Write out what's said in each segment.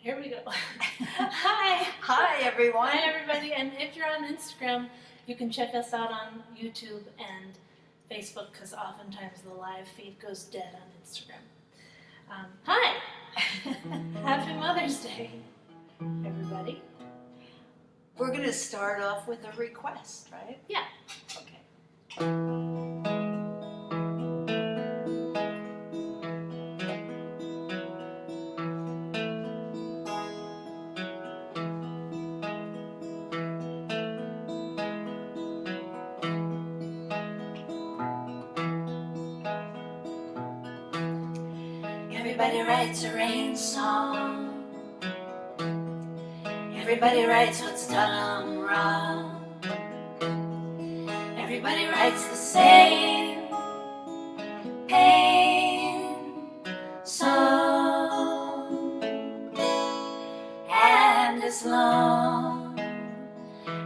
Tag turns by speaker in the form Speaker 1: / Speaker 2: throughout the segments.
Speaker 1: Here we go. Hi.
Speaker 2: Hi, everyone.
Speaker 1: Hi, everybody. And if you're on Instagram, you can check us out on YouTube and Facebook because oftentimes the live feed goes dead on Instagram. Hi. Happy Mother's Day, everybody.
Speaker 2: We're going to start off with a request, right?
Speaker 1: Yeah.
Speaker 2: Okay. Everybody writes a rain song. Everybody writes what's done wrong. Everybody writes the same pain song. And as long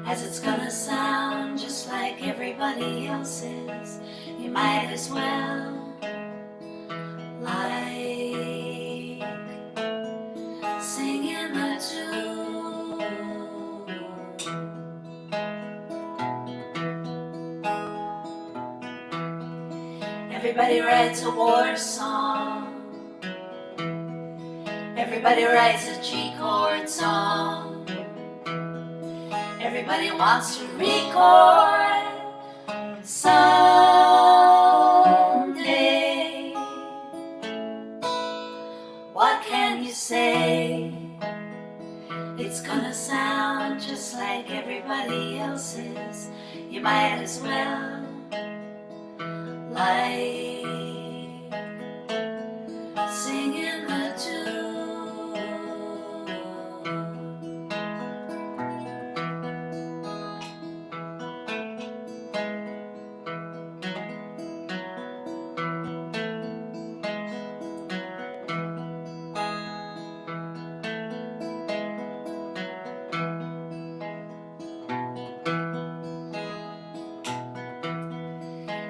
Speaker 2: as it's gonna sound just like everybody else's, you might as well like singing the tune. Everybody writes a war song. Everybody writes a G chord song. Everybody wants to record someday. What can you say? It's gonna sound just like everybody else's. You might as well like singing the tune.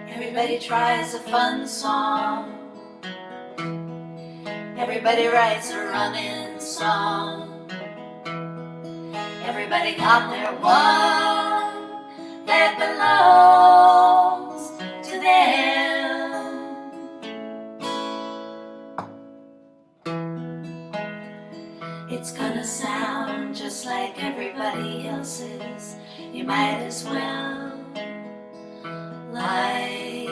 Speaker 2: Everybody tries a fun song. Everybody writes a running song. Everybody got their one that belongs to them. It's gonna sound just like everybody else's. You might as well like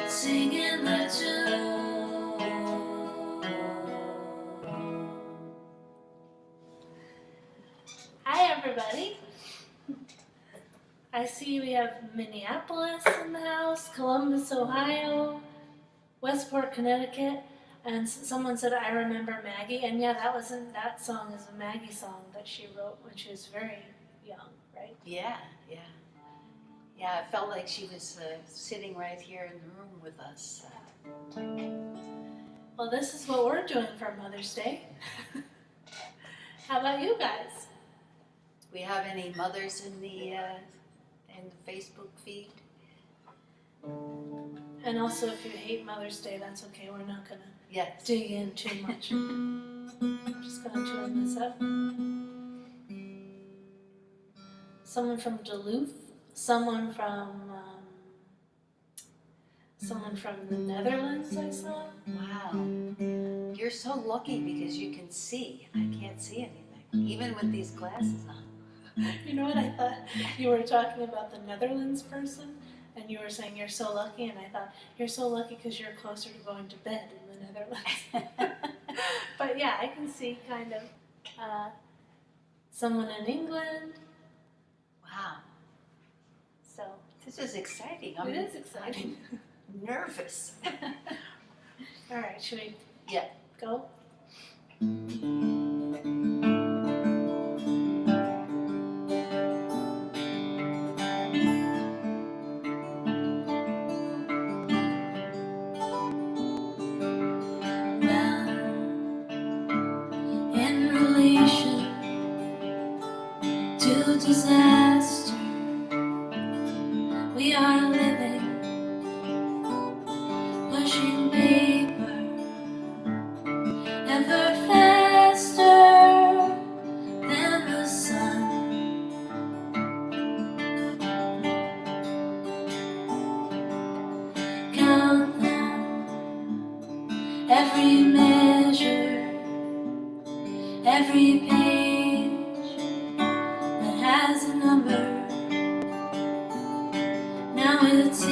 Speaker 2: singing the tune.
Speaker 1: Hi, everybody. I see we have Minneapolis in the house, Columbus, Ohio, Westport, Connecticut, and someone said, I remember Maggie. And yeah, that song is a Maggie song that she wrote when she was very young, right?
Speaker 2: Yeah. Yeah, I felt like she was sitting right here in the room with us.
Speaker 1: Well, this is what we're doing for Mother's Day. How about you guys?
Speaker 2: We have any mothers in the Facebook feed?
Speaker 1: And also, if you hate Mother's Day, that's okay. We're not going to
Speaker 2: Yes.
Speaker 1: dig in too much. I'm just going to turn this up. Someone from Duluth, someone from the Netherlands I saw.
Speaker 2: Wow. You're so lucky because you can see. I can't see anything, even with these glasses on.
Speaker 1: You know what, I thought you were talking about the Netherlands person, and you were saying you're so lucky, and I thought you're so lucky because you're closer to going to bed in the Netherlands. But yeah, I can see kind of someone in England.
Speaker 2: Wow.
Speaker 1: So
Speaker 2: this is exciting.
Speaker 1: it is exciting.
Speaker 2: I'm nervous.
Speaker 1: All right, should we go?
Speaker 2: Disaster, we are living, pushing paper, never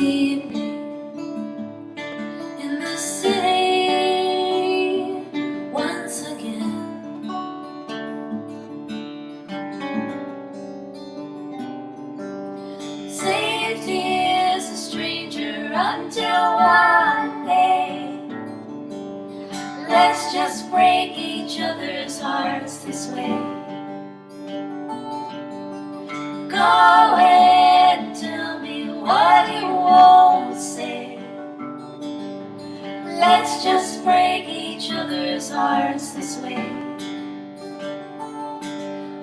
Speaker 2: evening in the city once again. Safety is a stranger until one day. Let's just break each other's hearts this way. Go ahead and tell me what you won't say. Let's just break each other's hearts this way.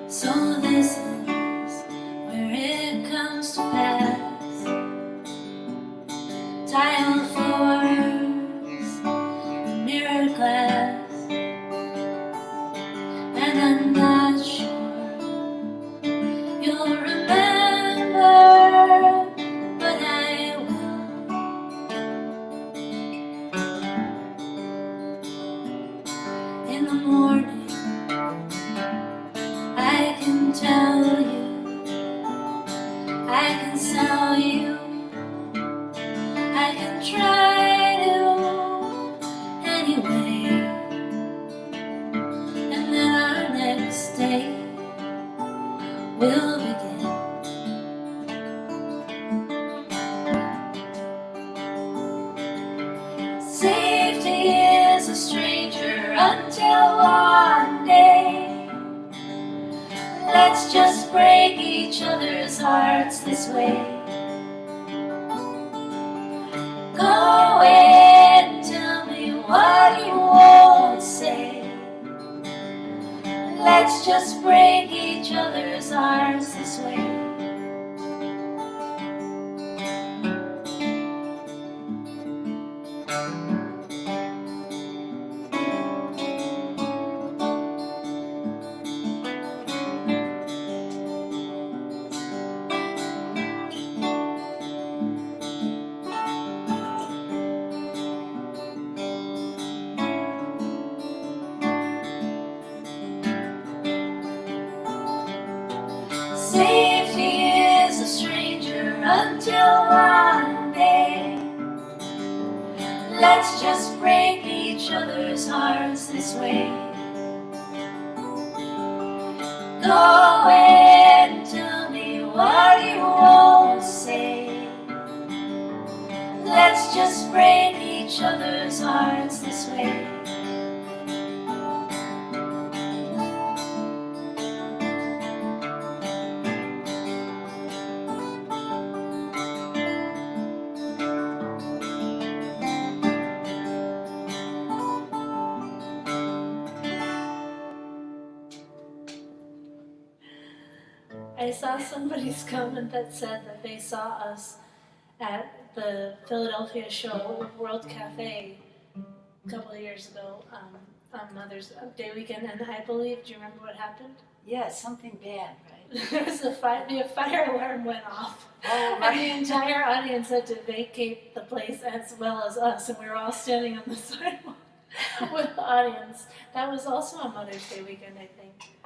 Speaker 2: So this is where it comes to pass. Tile floors, mirror glass, and I'm not sure you'll remember, but I will. In the morning, I can tell you, I can sell you, I can try to anyway. And then our next day will begin. Safety is a stranger until one day. Let's just break each other's hearts this way. Go ahead and tell me what you won't say. Let's just break each other's hearts this way. Safety is a stranger until one day. Let's just break each other's hearts this way. Go ahead and tell me what you won't say. Let's just break each other's hearts this way.
Speaker 1: I saw somebody's comment that said that they saw us at the Philadelphia show, World Cafe, a couple of years ago on Mother's Day weekend, and I believe, do you remember what happened?
Speaker 2: Yeah, something bad, right?
Speaker 1: There was the fire alarm went off,
Speaker 2: Oh,
Speaker 1: and the entire audience had to vacate the place as well as us, and we were all standing on the sidewalk with the audience. That was also on Mother's Day weekend, I think.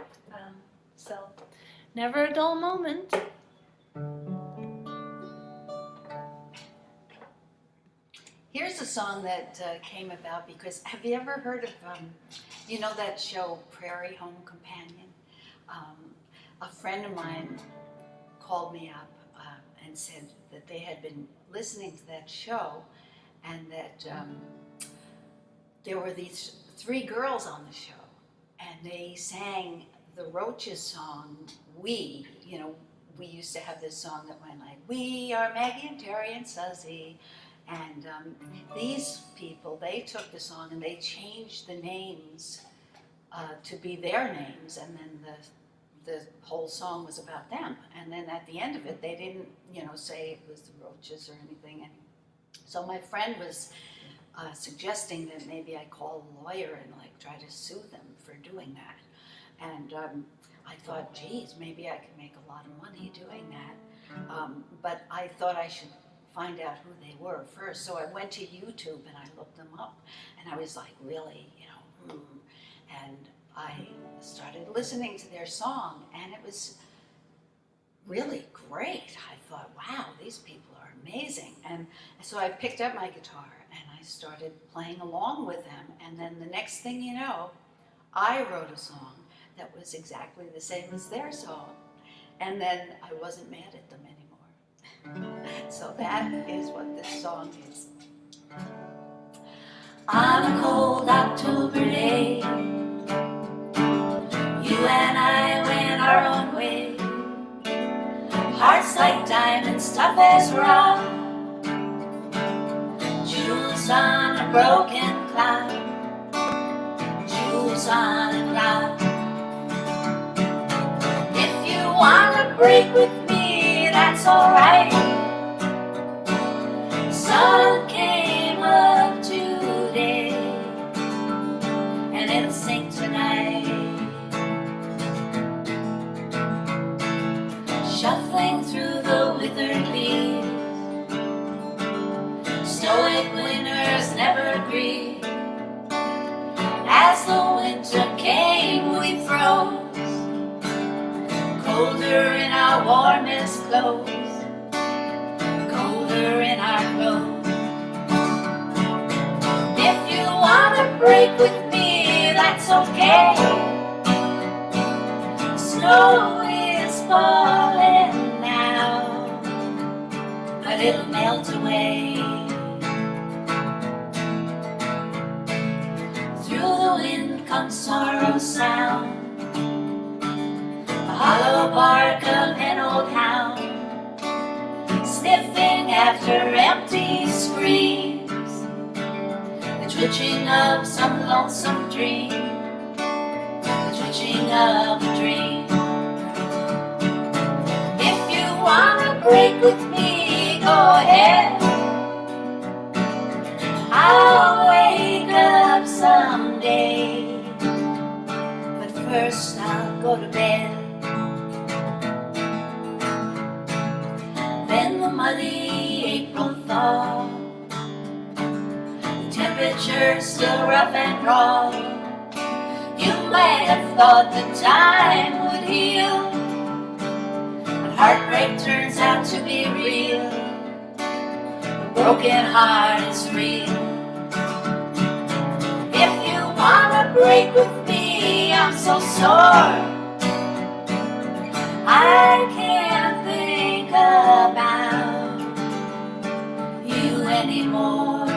Speaker 1: So, never a dull moment.
Speaker 2: Here's a song that came about because, have you ever heard of, you know that show, Prairie Home Companion? A friend of mine called me up and said that they had been listening to that show and that there were these 3 girls on the show and they sang the Roaches song, We. You know, we used to have this song that went like, we are Maggie and Terry and Suzzy. And these people, they took the song and they changed the names to be their names, and then the whole song was about them. And then at the end of it, they didn't, you know, say it was the Roaches or anything. And so my friend was suggesting that maybe I call a lawyer and like try to sue them for doing that. And I thought, geez, maybe I could make a lot of money doing that. But I thought I should find out who they were first. So I went to YouTube and I looked them up, and I was like, really, you know, and I started listening to their song, and it was really great. I thought, wow, these people are amazing. And so I picked up my guitar and I started playing along with them. And then the next thing you know, I wrote a song that was exactly the same as their song. And then I wasn't mad at them anymore. So that is what this song is. On a cold October day, you and I went our own way. Hearts like diamonds, tough as rock. Jewels on a broken clock. Jewels on a clock. If you wanna break with me, that's alright. The sun came up today, and it'll sink tonight. Shuffling through the withered leaves, stoic winners never agree. As the winter came, we froze, colder in our warmest clothes, colder in our clothes. If you wanna break with me, that's okay. Snow is falling now, but it'll melt away. Through the wind comes sorrow's sound, the hollow bark of an old hound, sniffing after empty screams, the twitching of some lonesome dream, the twitching of a dream. If you wanna break with me, go ahead. I'll wake up someday, but first I'll go to bed. Then the muddy April thaw, the temperature's still rough and raw. You might have thought the time would heal, but heartbreak turns out to be real. The broken heart is real. If you wanna break with me, I'm so sore, I can't think about you anymore.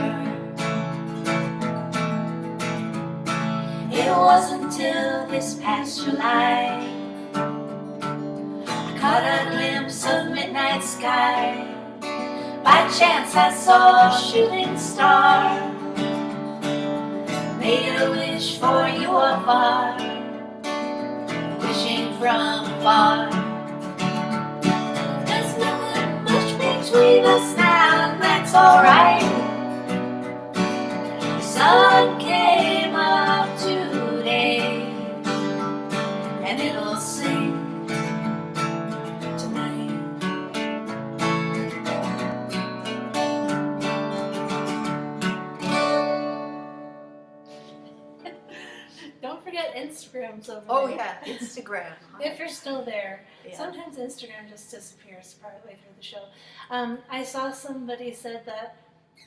Speaker 2: It wasn't till this past July I caught a glimpse of midnight sky. By chance I saw a shooting star, made a wish for you afar, wishing from afar. There's nothing much between us now, and that's alright. The sun came up today, and it'll sink tonight.
Speaker 1: Don't forget Instagram's over
Speaker 2: Oh
Speaker 1: there.
Speaker 2: yeah, Instagram.
Speaker 1: If you're still there.
Speaker 2: Yeah.
Speaker 1: Sometimes Instagram just disappears partway through the show. I saw somebody said that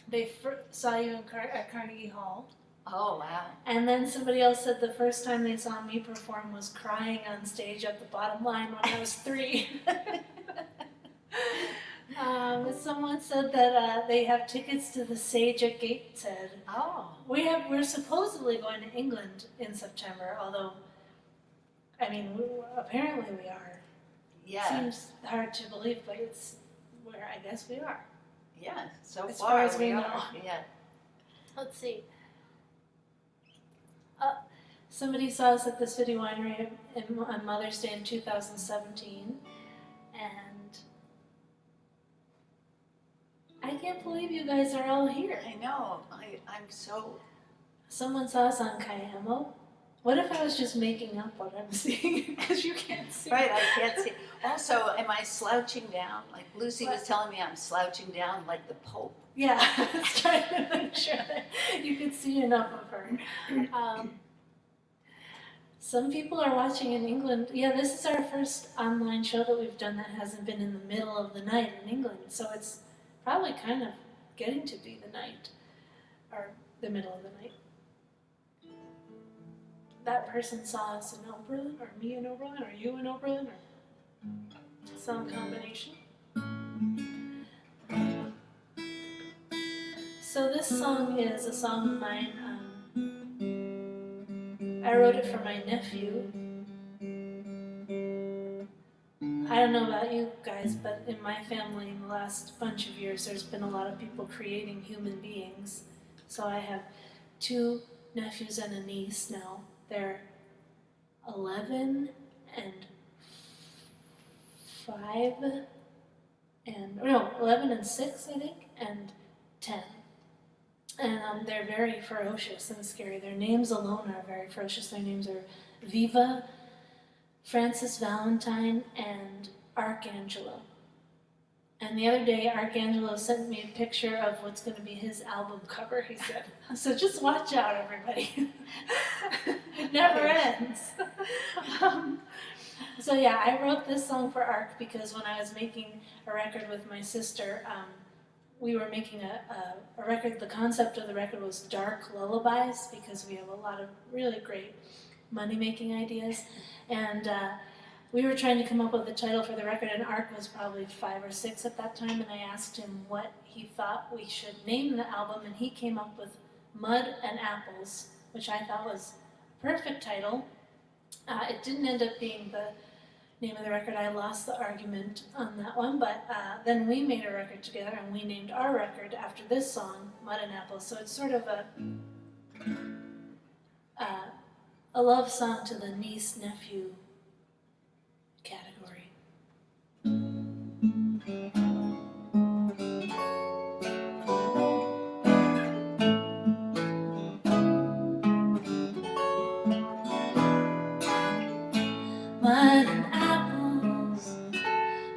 Speaker 1: they saw you at Carnegie Hall,
Speaker 2: Oh wow.
Speaker 1: and then somebody else said the first time they saw me perform was crying on stage at the bottom line when I was 3. Someone said that they have tickets to the Sage at Gateshead.
Speaker 2: Oh.
Speaker 1: We're supposedly going to England in September, although, I mean, apparently we are.
Speaker 2: Yeah.
Speaker 1: Seems hard to believe, but it's where I guess we are.
Speaker 2: Yeah. So
Speaker 1: As
Speaker 2: far,
Speaker 1: far as we
Speaker 2: are.
Speaker 1: know.
Speaker 2: Yeah.
Speaker 1: Let's see. Somebody saw us at the City Winery on Mother's Day in 2017, and I can't believe you guys are all here.
Speaker 2: I know. I'm so.
Speaker 1: Someone saw us on Cayamo. What if I was just making up what I'm seeing? Because you can't see.
Speaker 2: Right, I can't see. Also, am I slouching down? Like Lucy was telling me I'm slouching down like the Pope.
Speaker 1: Yeah, I was trying to make sure that you could see enough of her. Some people are watching in England. Yeah, this is our first online show that we've done that hasn't been in the middle of the night in England. So it's probably kind of getting to be the night, or the middle of the night. That person saw us in Oberlin, or me in Oberlin, or you in Oberlin, or some combination. So this song is a song of mine. I wrote it for my nephew. I don't know about you guys, but in my family in the last bunch of years, there's been a lot of people creating human beings. So I have 2 nephews and a niece now. They're 11 and 11 and 6, I think, and 10. And they're very ferocious and scary. Their names alone are very ferocious. Their names are Viva, Francis Valentine, and Archangelo. And the other day, Archangelo sent me a picture of what's going to be his album cover, he said. So just watch out, everybody. It never ends. So yeah, I wrote this song for Ark because when I was making a record with my sister, we were making a record. The concept of the record was dark lullabies because we have a lot of really great money-making ideas. And we were trying to come up with a title for the record, and Ark was probably 5 or 6 at that time, and I asked him what he thought we should name the album, and he came up with Mud and Apples, which I thought was a perfect title. It didn't end up being the name of the record. I lost the argument on that one, but then we made a record together, and we named our record after this song, Mud and Apples. So it's sort of a love song to the niece-nephew category. Mud and apples,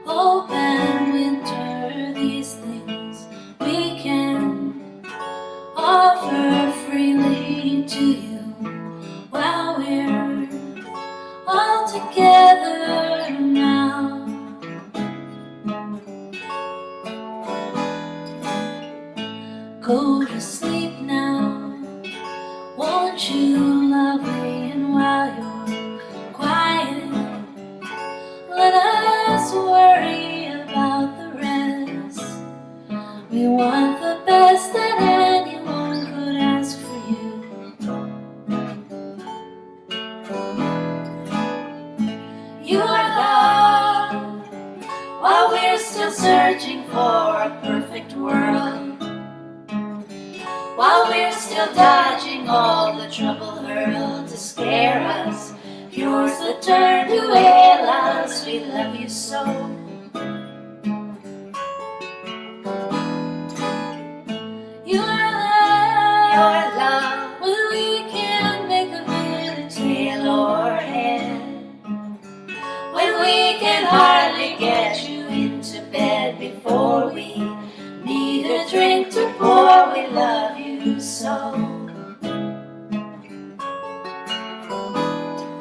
Speaker 1: hope and winter, these things we can offer freely to you while we're all together now. Go to sleep now, won't you, lovely, and while you're quiet, let us worry about the rest. We want the best that anyone could ask for you. You are loved while we're still searching for a perfect world, while we're still dodging all the trouble hurled to scare us. Yours the turn to hail us, we love you so. You are love, when we can make of it a tail or head, when we can hardly get you into bed before we need a drink to pour, we love you so.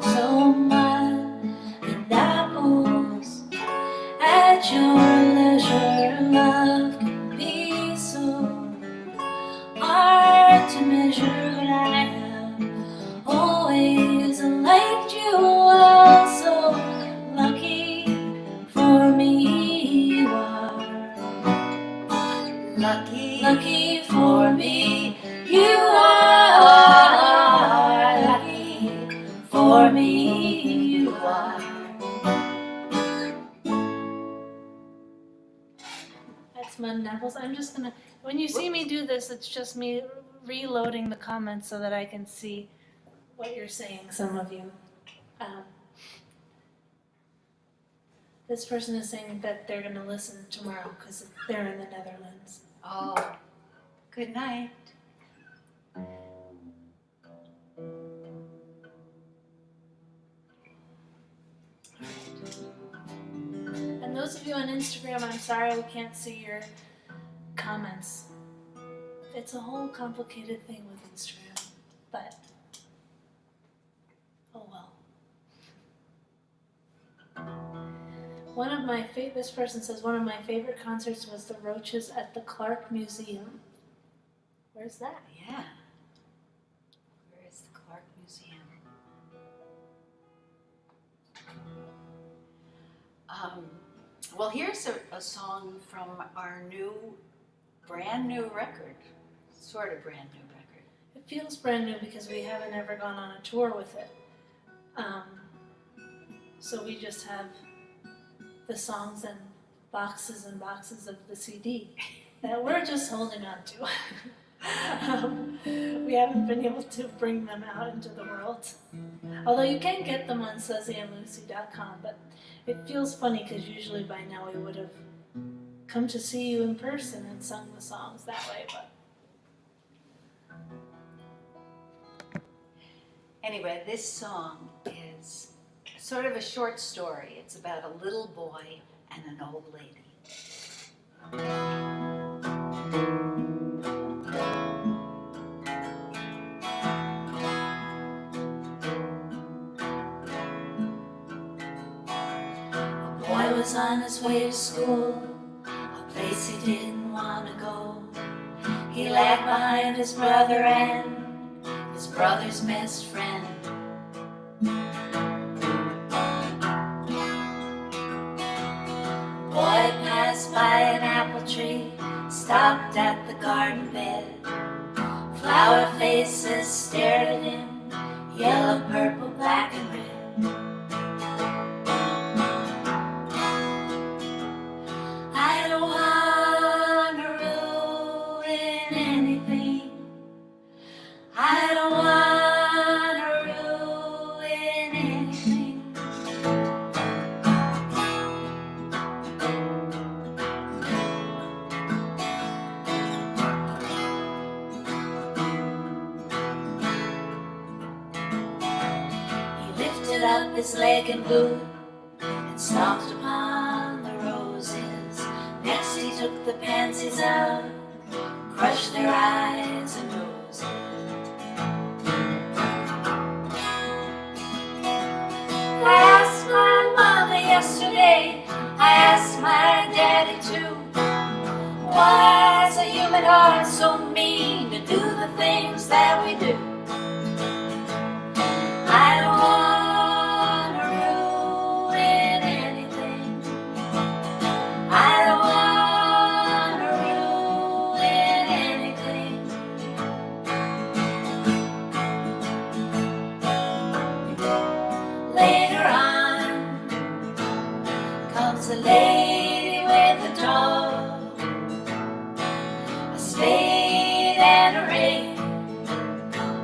Speaker 1: So mud and apples at your leisure, love can be so hard to measure, but I have always liked you well. So lucky for me you are, lucky for me you are, lucky for me you are. That's Mud and Apples. I'm just gonna, when you see me do this, it's just me reloading the comments so that I can see what you're saying, some of you. This person is saying that they're gonna listen tomorrow because they're in the Netherlands.
Speaker 2: Oh, good night.
Speaker 1: And those of you on Instagram, I'm sorry we can't see your comments. It's a whole complicated thing with Instagram, but oh well. This person says one of my favorite concerts was the Roaches at the Clark Museum. Where's that?
Speaker 2: Yeah. Where is the Clark Museum? Well, here's a song from our brand new record. Sort of brand new record.
Speaker 1: It feels brand new because we haven't ever gone on a tour with it. So we just have the songs and boxes of the CD that we're just holding on to. We haven't been able to bring them out into the world. Although you can get them on SuzzyandLucy.com, but it feels funny because usually by now we would have come to see you in person and sung the songs that way. But
Speaker 2: anyway, this song is sort of a short story. It's about a little boy and an old lady. A boy was on his way to school, a place he didn't want to go. He lagged behind his brother and his brother's best friend. Boy passed by an apple tree, stopped at the garden bed. Flower faces stared at him, yellow, purple, black, and red. I don't want to ruin anything. I don't want to ruin anything. He lifted up his leg and boot and stomped upon the roses. Next he took the pansies out, crushed their eyes and noses. I asked my mama yesterday, I asked my daddy too, why is a human heart so mean to do the things that we do? I don't want to ruin anything. I don't want to ruin anything. Later on comes a lady with a dog, a spade and a ring.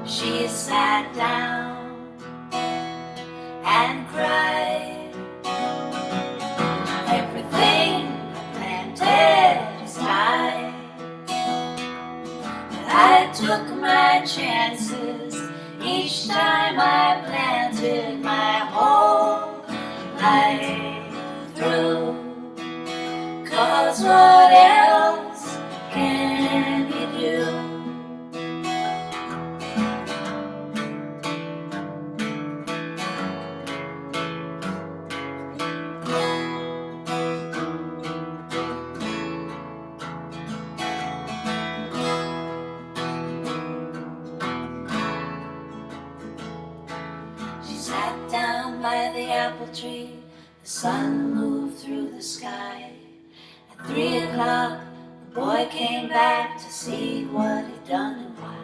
Speaker 2: She sat down and cried. Everything I planted is died. But I took my chances each time I planted my whole life through. 'Cause what else can you do? She sat down by the apple tree. The sun moved through the sky. At 3 o'clock, the boy came back to see what he'd done and why.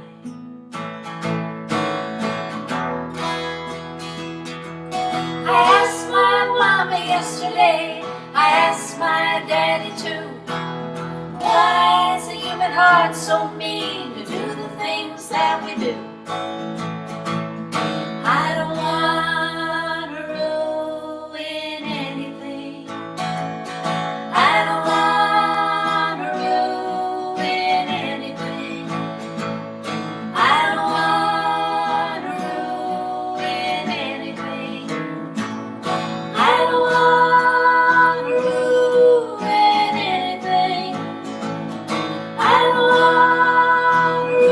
Speaker 2: I asked my mama yesterday, I asked my daddy too, why is the human heart so mean to do the things that we do? I don't want to ruin anything. I don't want to ruin anything. I don't want to ruin anything. I don't want to ruin anything. I don't want to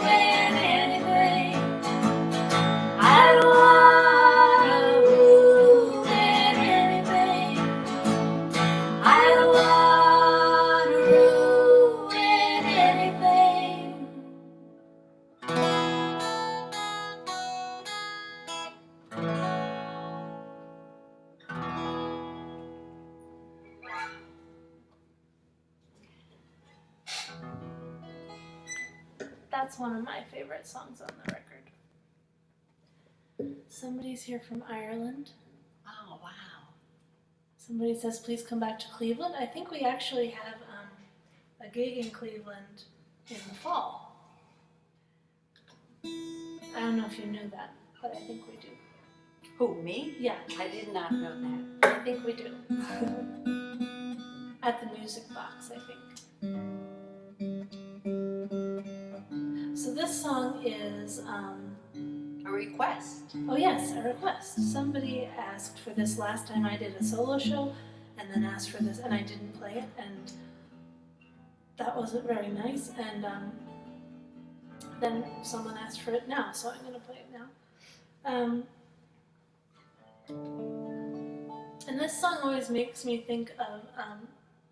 Speaker 2: ruin anything.
Speaker 1: that's one of my favorite songs on the record. Somebody's here from Ireland.
Speaker 2: Oh, wow.
Speaker 1: Somebody says, please come back to Cleveland. I think we actually have a gig in Cleveland in the fall. I don't know if you knew that, but I think we do.
Speaker 2: Who, me?
Speaker 1: Yeah,
Speaker 2: I did not know that.
Speaker 1: I think we do. At the Music Box, I think. So this song is,
Speaker 2: A request.
Speaker 1: oh yes, a request. Somebody asked for this last time I did a solo show, and then asked for this, and I didn't play it, and that wasn't very nice, and then someone asked for it now, so I'm going to play it now. And this song always makes me think of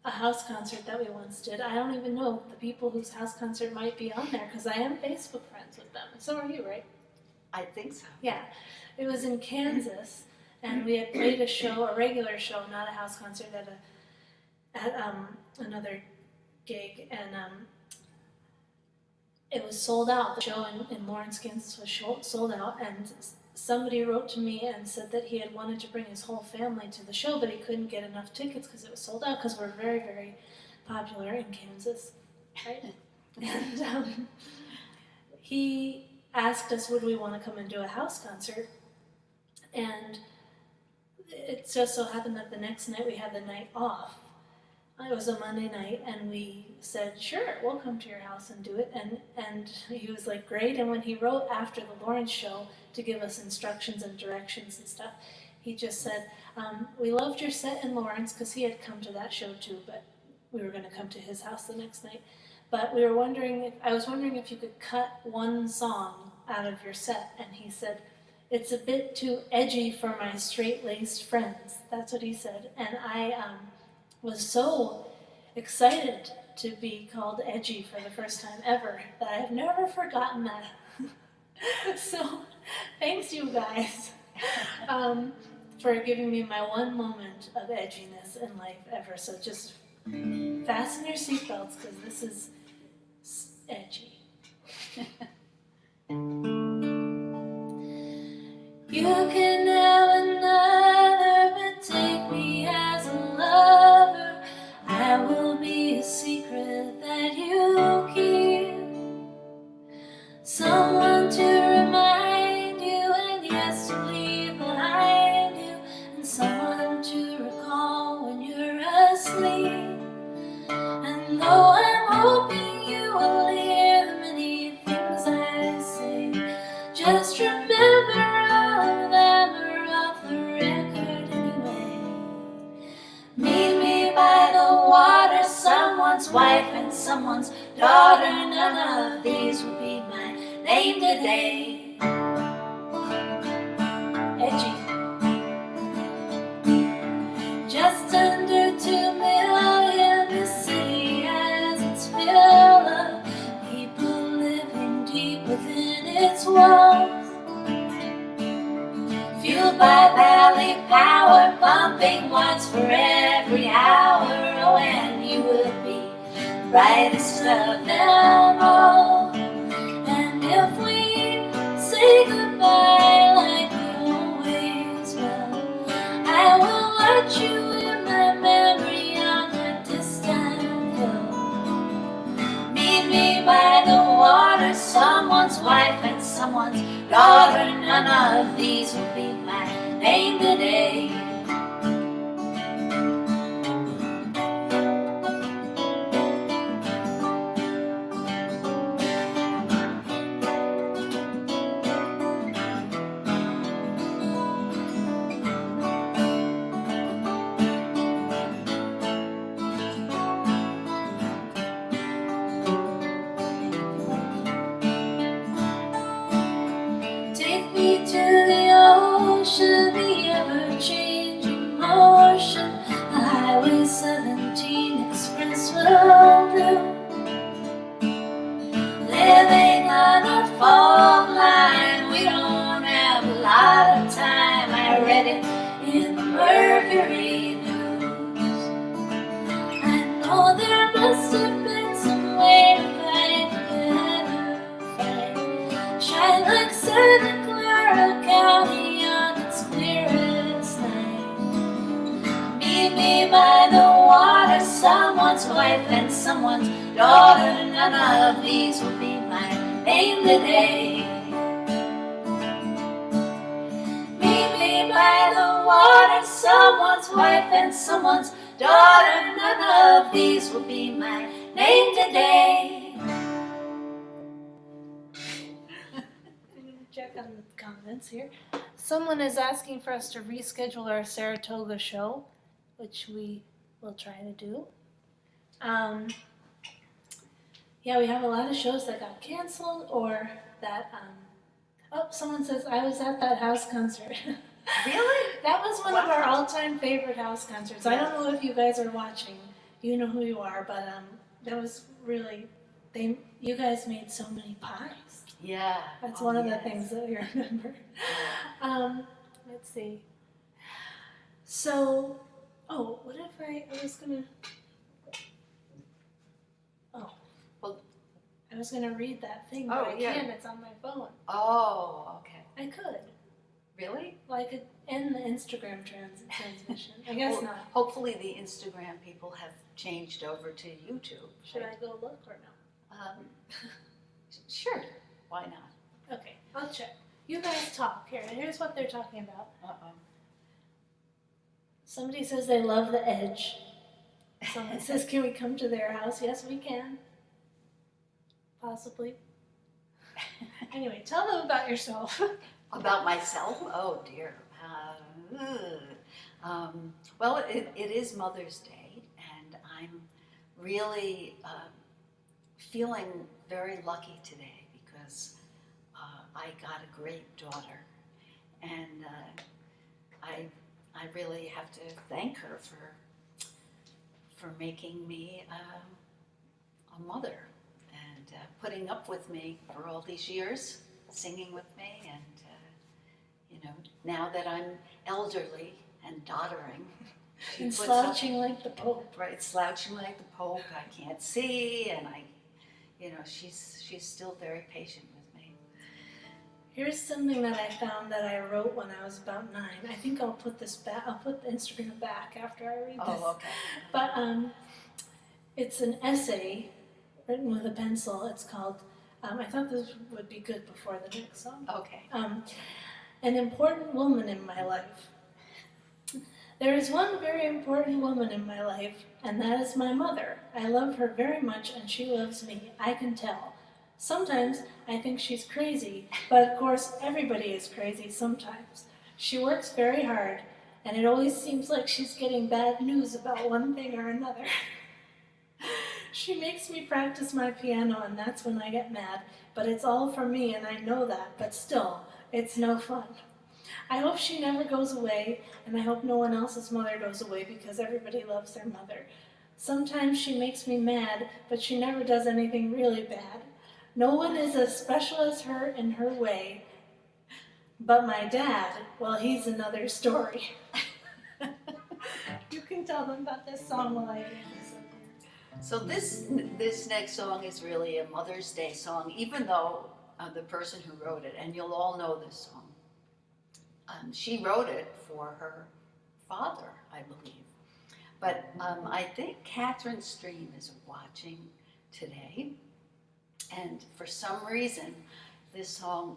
Speaker 1: a house concert that we once did. I don't even know the people whose house concert might be on there, because I am Facebook friends with them. So are you, right?
Speaker 2: I think so.
Speaker 1: Yeah. It was in Kansas, and we had played a show, a regular show, not a house concert, at another gig, and it was sold out. The show in Lawrence, Kansas was sold out, and somebody wrote to me and said that he had wanted to bring his whole family to the show, but he couldn't get enough tickets because it was sold out, because we're very, very popular in Kansas, right? And he asked us would we want to come and do a house concert, and it just so happened that the next night we had the night off. It was a Monday night, and we said, sure, we'll come to your house and do it, and he was like, great. And when he wrote after the Lawrence show to give us instructions and directions and stuff, he just said, we loved your set in Lawrence, because he had come to that show too, but we were going to come to his house the next night. But I was wondering if you could cut one song out of your set, and he said, it's a bit too edgy for my straight-laced friends. That's what he said, and I was so excited to be called edgy for the first time ever that I've never forgotten that. So thanks you guys for giving me my one moment of edginess in life ever. So just fasten your seatbelts, because this is edgy. You can have another, but take me as a lover. I will be a secret that you keep. Someone to remind you, and yes, to leave behind you, and someone to recall when you're asleep. And though I'm hoping you will hear the many things I say, just remember all of them are off the record anyway. Meet me by the water, someone's wife and someone's daughter. None of these will be my name today. Edgy. Just under 2 million, the city has its fill of people living deep within its walls. Fueled by valley power, pumping once for every hour. Oh, and you will be the brightest of them all. And if we say goodbye like we always will, I will watch you in my memory on a distant hill. Meet me by the water, someone's wife and someone's daughter. None of these will be my name today. Take me to the ocean, the ever-changing
Speaker 2: someone's wife and someone's daughter. None of these will be my name today. Meet me by the water, someone's wife and someone's daughter. None of these will be my name today.
Speaker 1: I'm going to check on the comments here. Someone is asking for us to reschedule our Saratoga show, which we will try to do. Yeah, we have a lot of shows that got canceled or that, oh, someone says, I was at that house concert.
Speaker 2: Really?
Speaker 1: That was one of
Speaker 2: Wow.
Speaker 1: our all-time favorite house concerts. I don't know if you guys are watching. You know who you are, but that was really, you guys made so many pies.
Speaker 2: Yeah.
Speaker 1: That's one of the things that I remember. Let's see. So, what if I was gonna, I was gonna read that thing, but I can't, it's on my phone.
Speaker 2: Oh, okay.
Speaker 1: I could.
Speaker 2: Really?
Speaker 1: Well, I could end the Instagram transmission. I guess not.
Speaker 2: Hopefully the Instagram people have changed over to YouTube.
Speaker 1: Should I go look or no?
Speaker 2: Sure. Why not?
Speaker 1: Okay, I'll check. You guys talk. Here's what they're talking about.
Speaker 2: Uh-oh.
Speaker 1: Somebody says they love the Edge. Someone says, can we come to their house? Yes, we can. Possibly. Anyway, tell them about yourself.
Speaker 2: About myself? Oh dear. Well, it is Mother's Day, and I'm really feeling very lucky today because I got a great daughter, and I really have to thank her for making me a mother and putting up with me for all these years, singing with me, and now that I'm elderly and doddering, she
Speaker 1: And
Speaker 2: puts
Speaker 1: slouching
Speaker 2: up,
Speaker 1: like the Pope.
Speaker 2: right, slouching like the Pope. I can't see, and she's still very patient with me.
Speaker 1: Here's something that I found that I wrote when I was about 9. I think I'll put this back. I'll put the Instagram back after I read this.
Speaker 2: Oh, okay.
Speaker 1: But it's an essay written with a pencil. It's called, I thought this would be good before the next song.
Speaker 2: Okay.
Speaker 1: An important woman in my life. There is one very important woman in my life, and that is my mother. I love her very much, and she loves me. I can tell. Sometimes I think she's crazy, but of course everybody is crazy sometimes. She works very hard, and it always seems like she's getting bad news about one thing or another. She makes me practice my piano, and that's when I get mad, but it's all for me, and I know that, but still, it's no fun. I hope she never goes away, and I hope no one else's mother goes away because everybody loves their mother. Sometimes she makes me mad, but she never does anything really bad. No one is as special as her in her way, but my dad, well, he's another story. You can tell them about this song while I read this up here.
Speaker 2: So this next song is really a Mother's Day song, even though the person who wrote it, and you'll all know this song, she wrote it for her father, I believe. But I think Catherine Stream is watching today, and for some reason, this song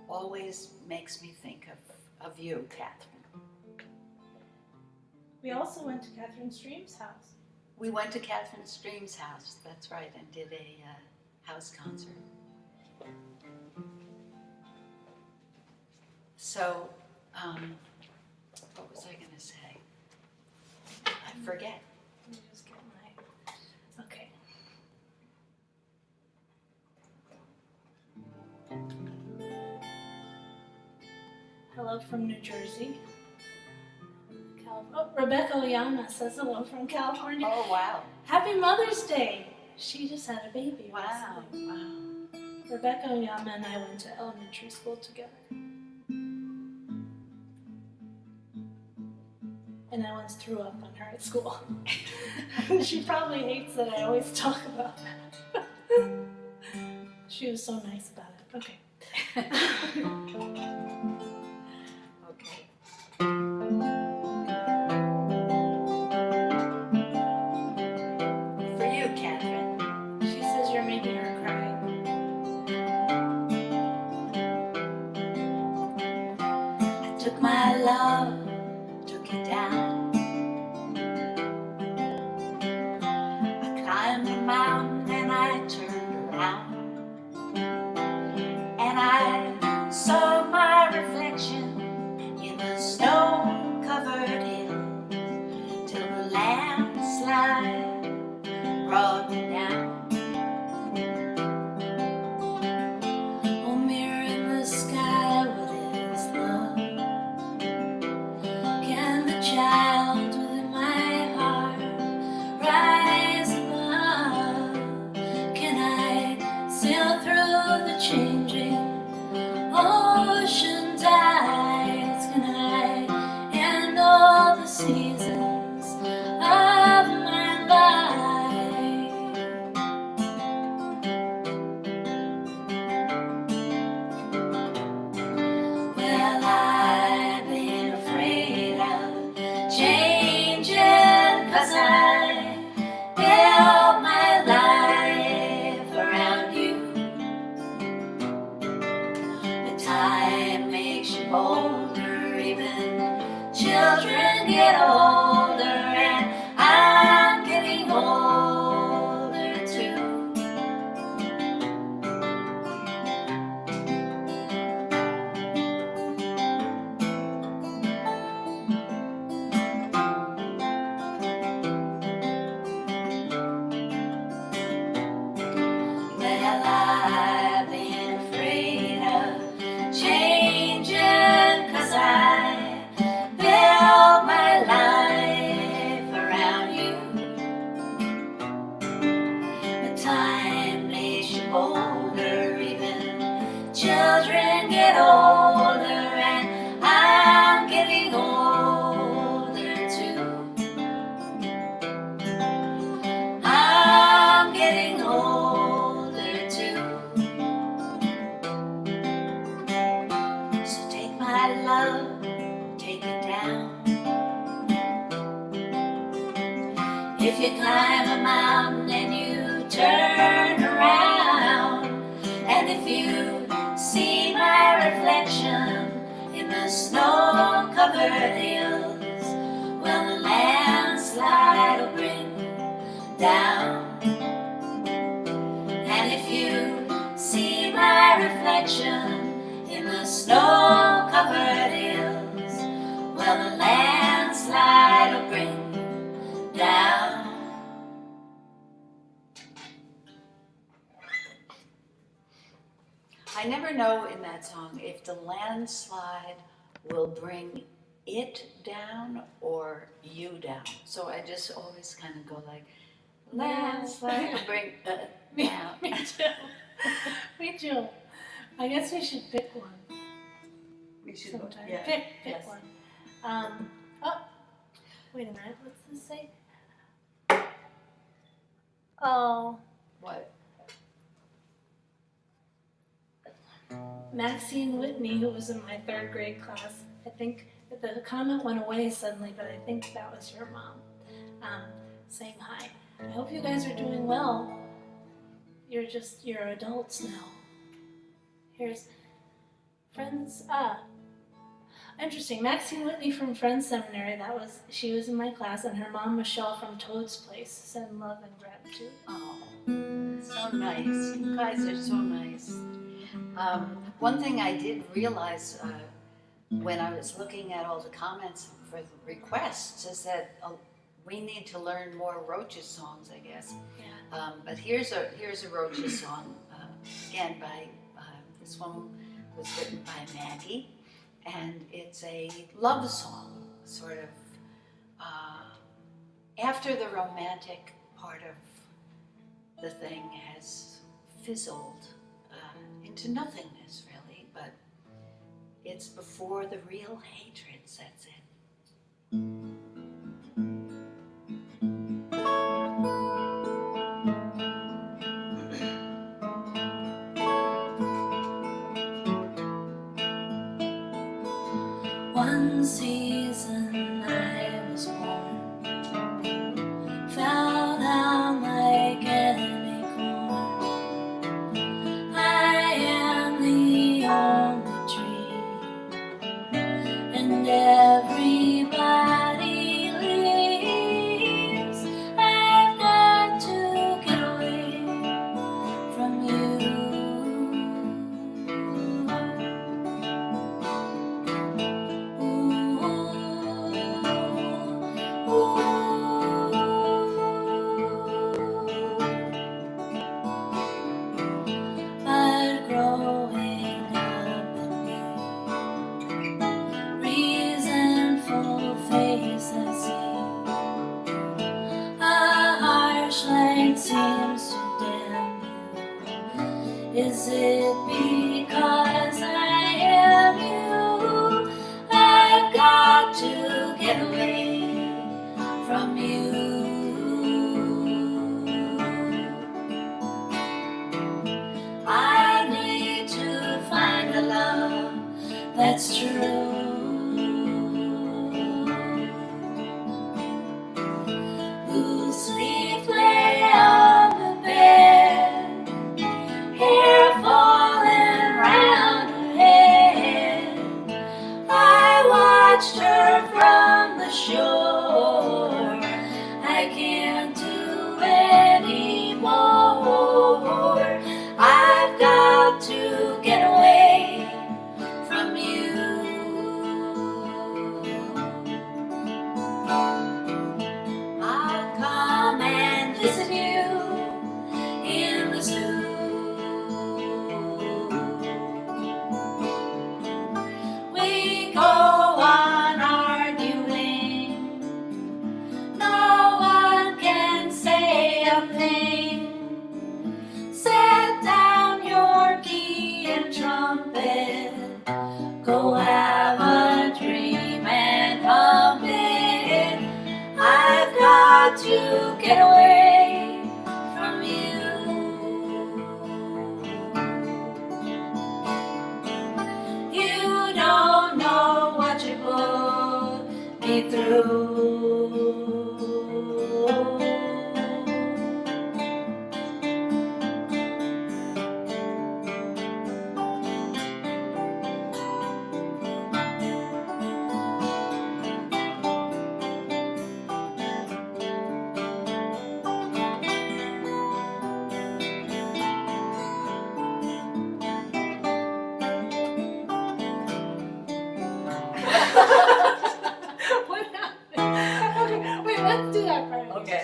Speaker 2: always makes me think of you, Catherine.
Speaker 1: We also went to Catherine Stream's house.
Speaker 2: We went to Catherine Stream's house, that's right, and did a house concert. So, what was I going to say? I forget.
Speaker 1: Let me just get my, okay. Hello from New Jersey. Rebecca Oyama says hello from California.
Speaker 2: Oh, wow.
Speaker 1: Happy Mother's Day! She just had a baby.
Speaker 2: Wow,
Speaker 1: recently.
Speaker 2: wow.
Speaker 1: Rebecca Oyama and I went to elementary school together. And I once threw up on her at school. She probably hates that I always talk about that. She was so nice about it. Okay.
Speaker 2: Okay. If you climb a mountain and you turn around, and if you see my reflection in the snow-covered hills, well, the landslide will bring you down. And if you see my reflection in the snow-covered hills, well, the landslide will bring you down. I never know in that song if the landslide will bring it down or you down. So I just always kind of go like, landslide will bring down.
Speaker 1: Me too. Me too. I guess we should pick one
Speaker 2: We should
Speaker 1: sometime.
Speaker 2: yeah.
Speaker 1: Pick
Speaker 2: Yes.
Speaker 1: one. Oh, wait a minute. What's this say? Oh,
Speaker 2: What?
Speaker 1: Maxine Whitney, who was in my 3rd grade class. I think the comment went away suddenly, but I think that was your mom saying hi. I hope you guys are doing well. You're adults now. Here's Friends. Interesting. Maxine Whitney from Friends Seminary. She was in my class, and her mom Michelle from Toad's Place. Send love and gratitude.
Speaker 2: Oh, so nice. You guys are so nice. One thing I did realize when I was looking at all the comments for the requests is that we need to learn more Roaches songs, I guess.
Speaker 1: Yeah.
Speaker 2: But here's a Roaches song, again by, this one was written by Maggie, and it's a love song, sort of, after the romantic part of the thing has fizzled into nothingness, really, but it's before the real hatred sets in.
Speaker 1: One season I was born, fell down like an acorn. I am the only tree, and everybody leaves. I've got to get away from you. But growing up in me, resentful face I see, a harsh light seems to damn you. Is it because I am you? I've got to get away from you. I need to find a love that's true. Loosely play on the bed, hair falling round her head. I watched her from the shore. I can't do anymore. I've got to get away from you. I'll come and visit you in the zoo. We go on arguing, no one can say a thing. Set down your key and trumpet, go have a dream and come in. I've got to get away from you. You don't know what you put me through. What happened? Okay, wait, let's do that part.
Speaker 2: Okay.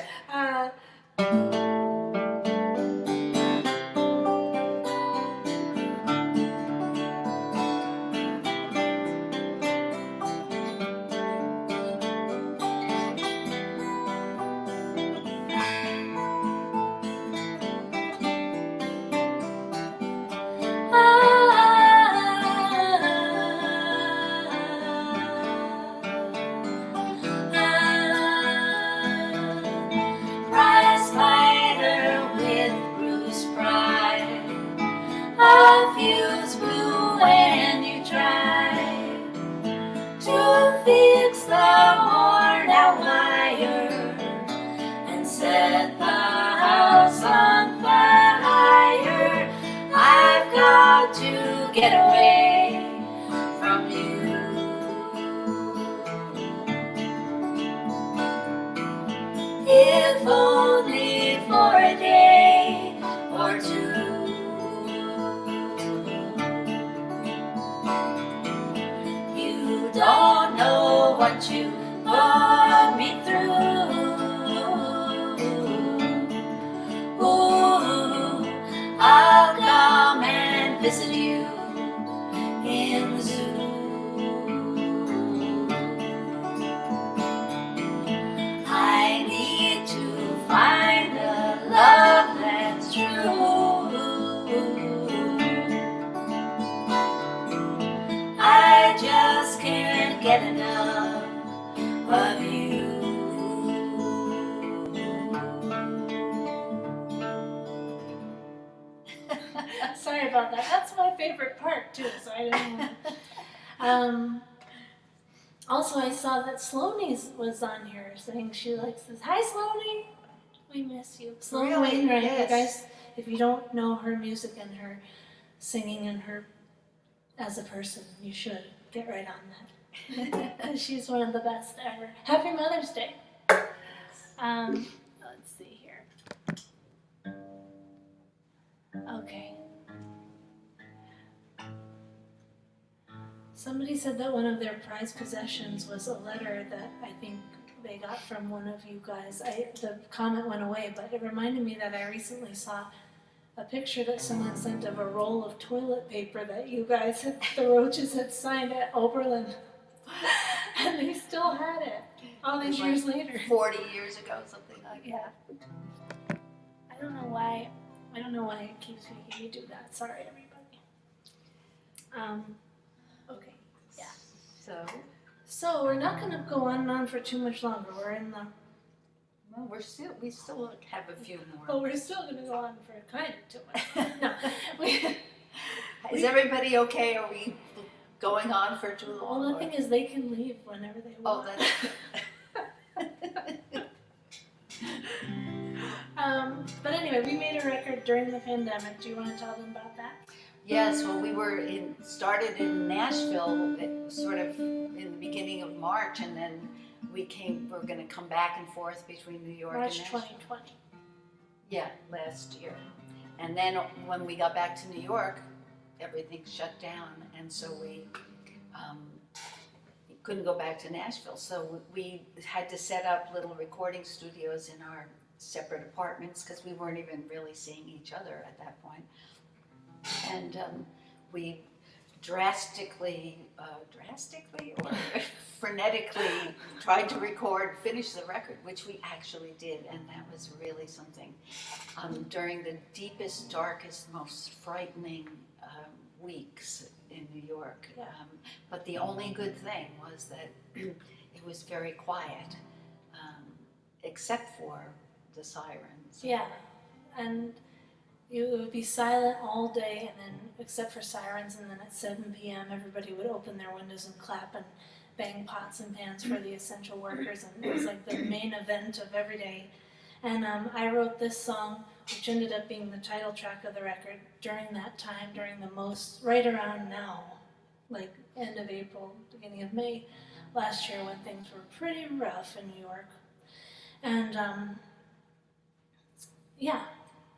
Speaker 1: Prize fighter with Bruce Pride, a fuse blew when you tried to fix the worn out wire and set the house on fire. I've got to get away from you. If only for a day or two. You don't know what you put me through. Ooh, I'll come and visit you in the zoo. I need to find a love that's true. I just can't get enough of you. Sorry about that. That's my favorite part too, so I didn't know. Also, I saw that Sloanie's was on here saying she likes this. Hi, Sloanie. We miss you. Sloanie
Speaker 2: Really?
Speaker 1: Wainwright,
Speaker 2: Yes.
Speaker 1: you guys, if you don't know her music and her singing and her as a person, you should get right on that. She's one of the best ever. Happy Mother's Day. Let's see here. Okay. Somebody said that one of their prized possessions was a letter that I think they got from one of you guys. The comment went away, but it reminded me that I recently saw a picture that someone sent of a roll of toilet paper that you guys, the Roaches, had signed at Oberlin. And they still had it all these years later.
Speaker 2: 40 years ago, something like that.
Speaker 1: Yeah. I don't know why it keeps making me do that. Sorry, everybody. Okay. Yeah. So we're not going to go on and on for too much longer. We're in the.
Speaker 2: Well, we still have a few more.
Speaker 1: But we're still going to go on for kind of too much. No.
Speaker 2: Is everybody okay? Are we going on for too long?
Speaker 1: Well, the thing is, they can leave whenever they want.
Speaker 2: Oh, that's.
Speaker 1: But anyway, we made a record during the pandemic. Do you want to tell them about that?
Speaker 2: Yes, well, we started in Nashville, sort of in the beginning of March, and then we're going to come back and forth between New York
Speaker 1: March
Speaker 2: and Nashville.
Speaker 1: 2020.
Speaker 2: Yeah, last year. And then when we got back to New York, everything shut down, and so we couldn't go back to Nashville. So we had to set up little recording studios in our separate apartments because we weren't even really seeing each other at that point. And we drastically or frenetically tried to finish the record, which we actually did, and that was really something. During the deepest, darkest, most frightening weeks in New York.
Speaker 1: Yeah.
Speaker 2: But the only good thing was that it was very quiet, except for the sirens.
Speaker 1: Yeah, and it would be silent all day, and then except for sirens, and then at 7 p.m. everybody would open their windows and clap and bang pots and pans for the essential workers, and it was like the main event of every day. And I wrote this song, which ended up being the title track of the record, during that time, right around now, like end of April, beginning of May last year, when things were pretty rough in New York. And yeah,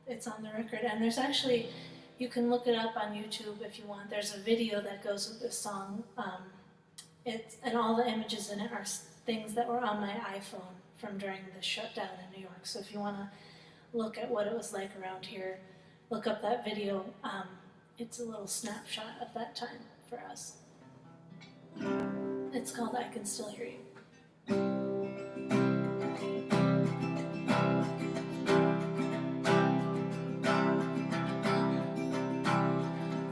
Speaker 1: it's on the record, and there's actually, you can look it up on YouTube if you want. There's a video that goes with this song and all the images in it are things that were on my iPhone from during the shutdown in New York. So if you want to look at what it was like around here, look up that video. It's a little snapshot of that time for us. It's called I Can Still Hear You.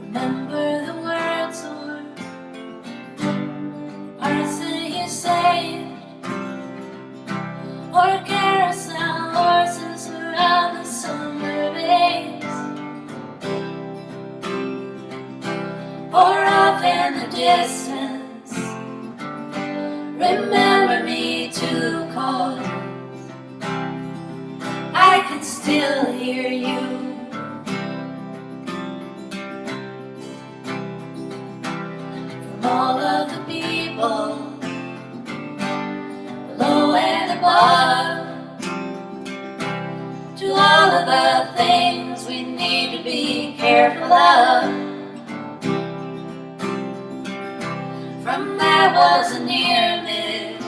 Speaker 1: Remember the words or parts that you say, or carousel horses around the summer bays, or off in the distance. Remember me too, 'cause I can still hear you. From all of the people below and above, to all of the things we need to be careful of. From I was a near miss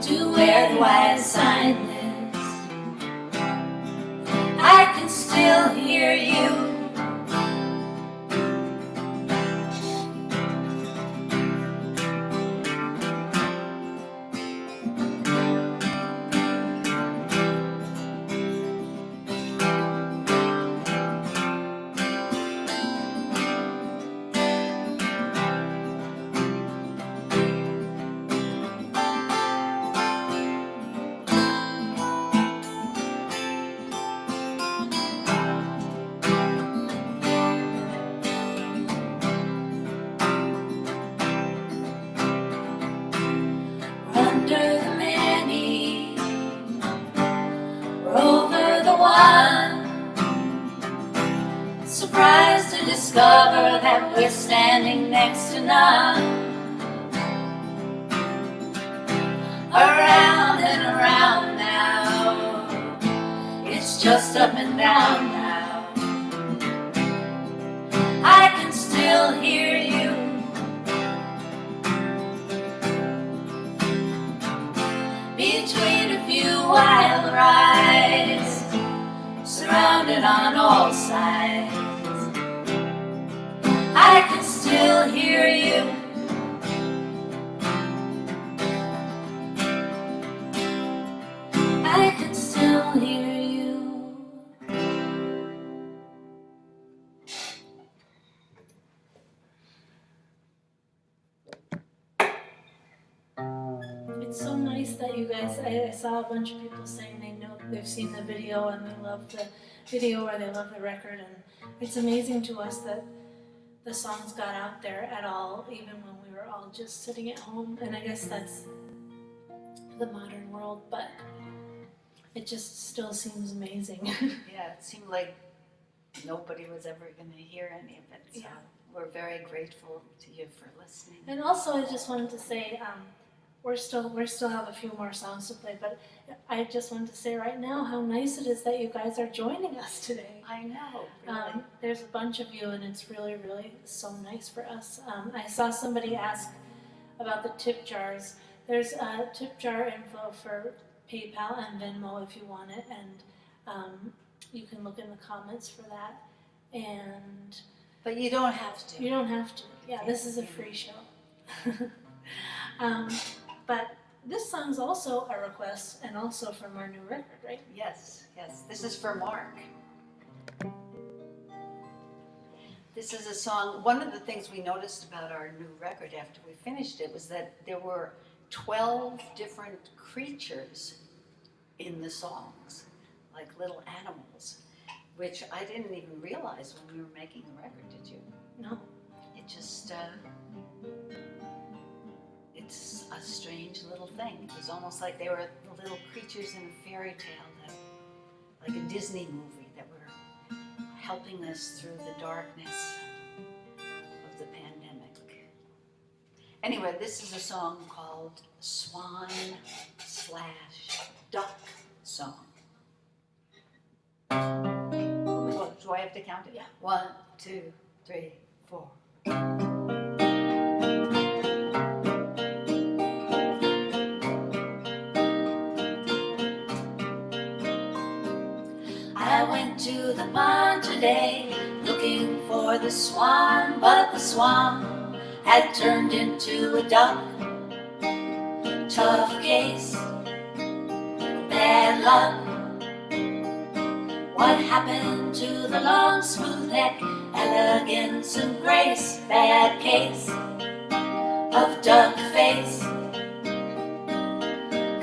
Speaker 1: to where do I sign this? I can still hear you. Under the many, we're over the one. Surprised to discover that we're standing next to none. Around and around now, it's just up and down now. I can still hear you. Between a few wild rides, surrounded on all sides, I can still hear you. I can still hear you. It's so nice that you guys, I saw a bunch of people saying they've seen the video and they love the video or they love the record, and it's amazing to us that the songs got out there at all, even when we were all just sitting at home. And I guess that's the modern world, but it just still seems amazing.
Speaker 2: Yeah, it seemed like nobody was ever going to hear any of it. So
Speaker 1: Yeah.
Speaker 2: we're very grateful to you for listening.
Speaker 1: And also, I just wanted to say, we still have a few more songs to play, but I just wanted to say right now how nice it is that you guys are joining us today.
Speaker 2: I know, really.
Speaker 1: There's a bunch of you, and it's really, really so nice for us. I saw somebody ask about the tip jars. There's a tip jar info for PayPal and Venmo if you want it, and you can look in the comments for that. And
Speaker 2: But you don't have to.
Speaker 1: you don't have to. Yeah, this is a free show. But this song's also a request, and also from our new record, right?
Speaker 2: Yes, yes. This is for Mark. This is a song, one of the things we noticed about our new record after we finished it was that there were 12 different creatures in the songs, like little animals, which I didn't even realize when we were making the record, did you?
Speaker 1: No.
Speaker 2: It just, it's a strange little thing. It was almost like they were the little creatures in a fairy tale, like a Disney movie that were helping us through the darkness of the pandemic. Anyway, this is a song called Swan/Duck Song. Oh, do I have to count it?
Speaker 1: Yeah.
Speaker 2: 1, 2, 3, 4. went to the pond today, looking for the swan, but the swan had turned into a duck. Tough case, bad luck. What happened to the long smooth neck, elegance and grace? Bad case of duck face.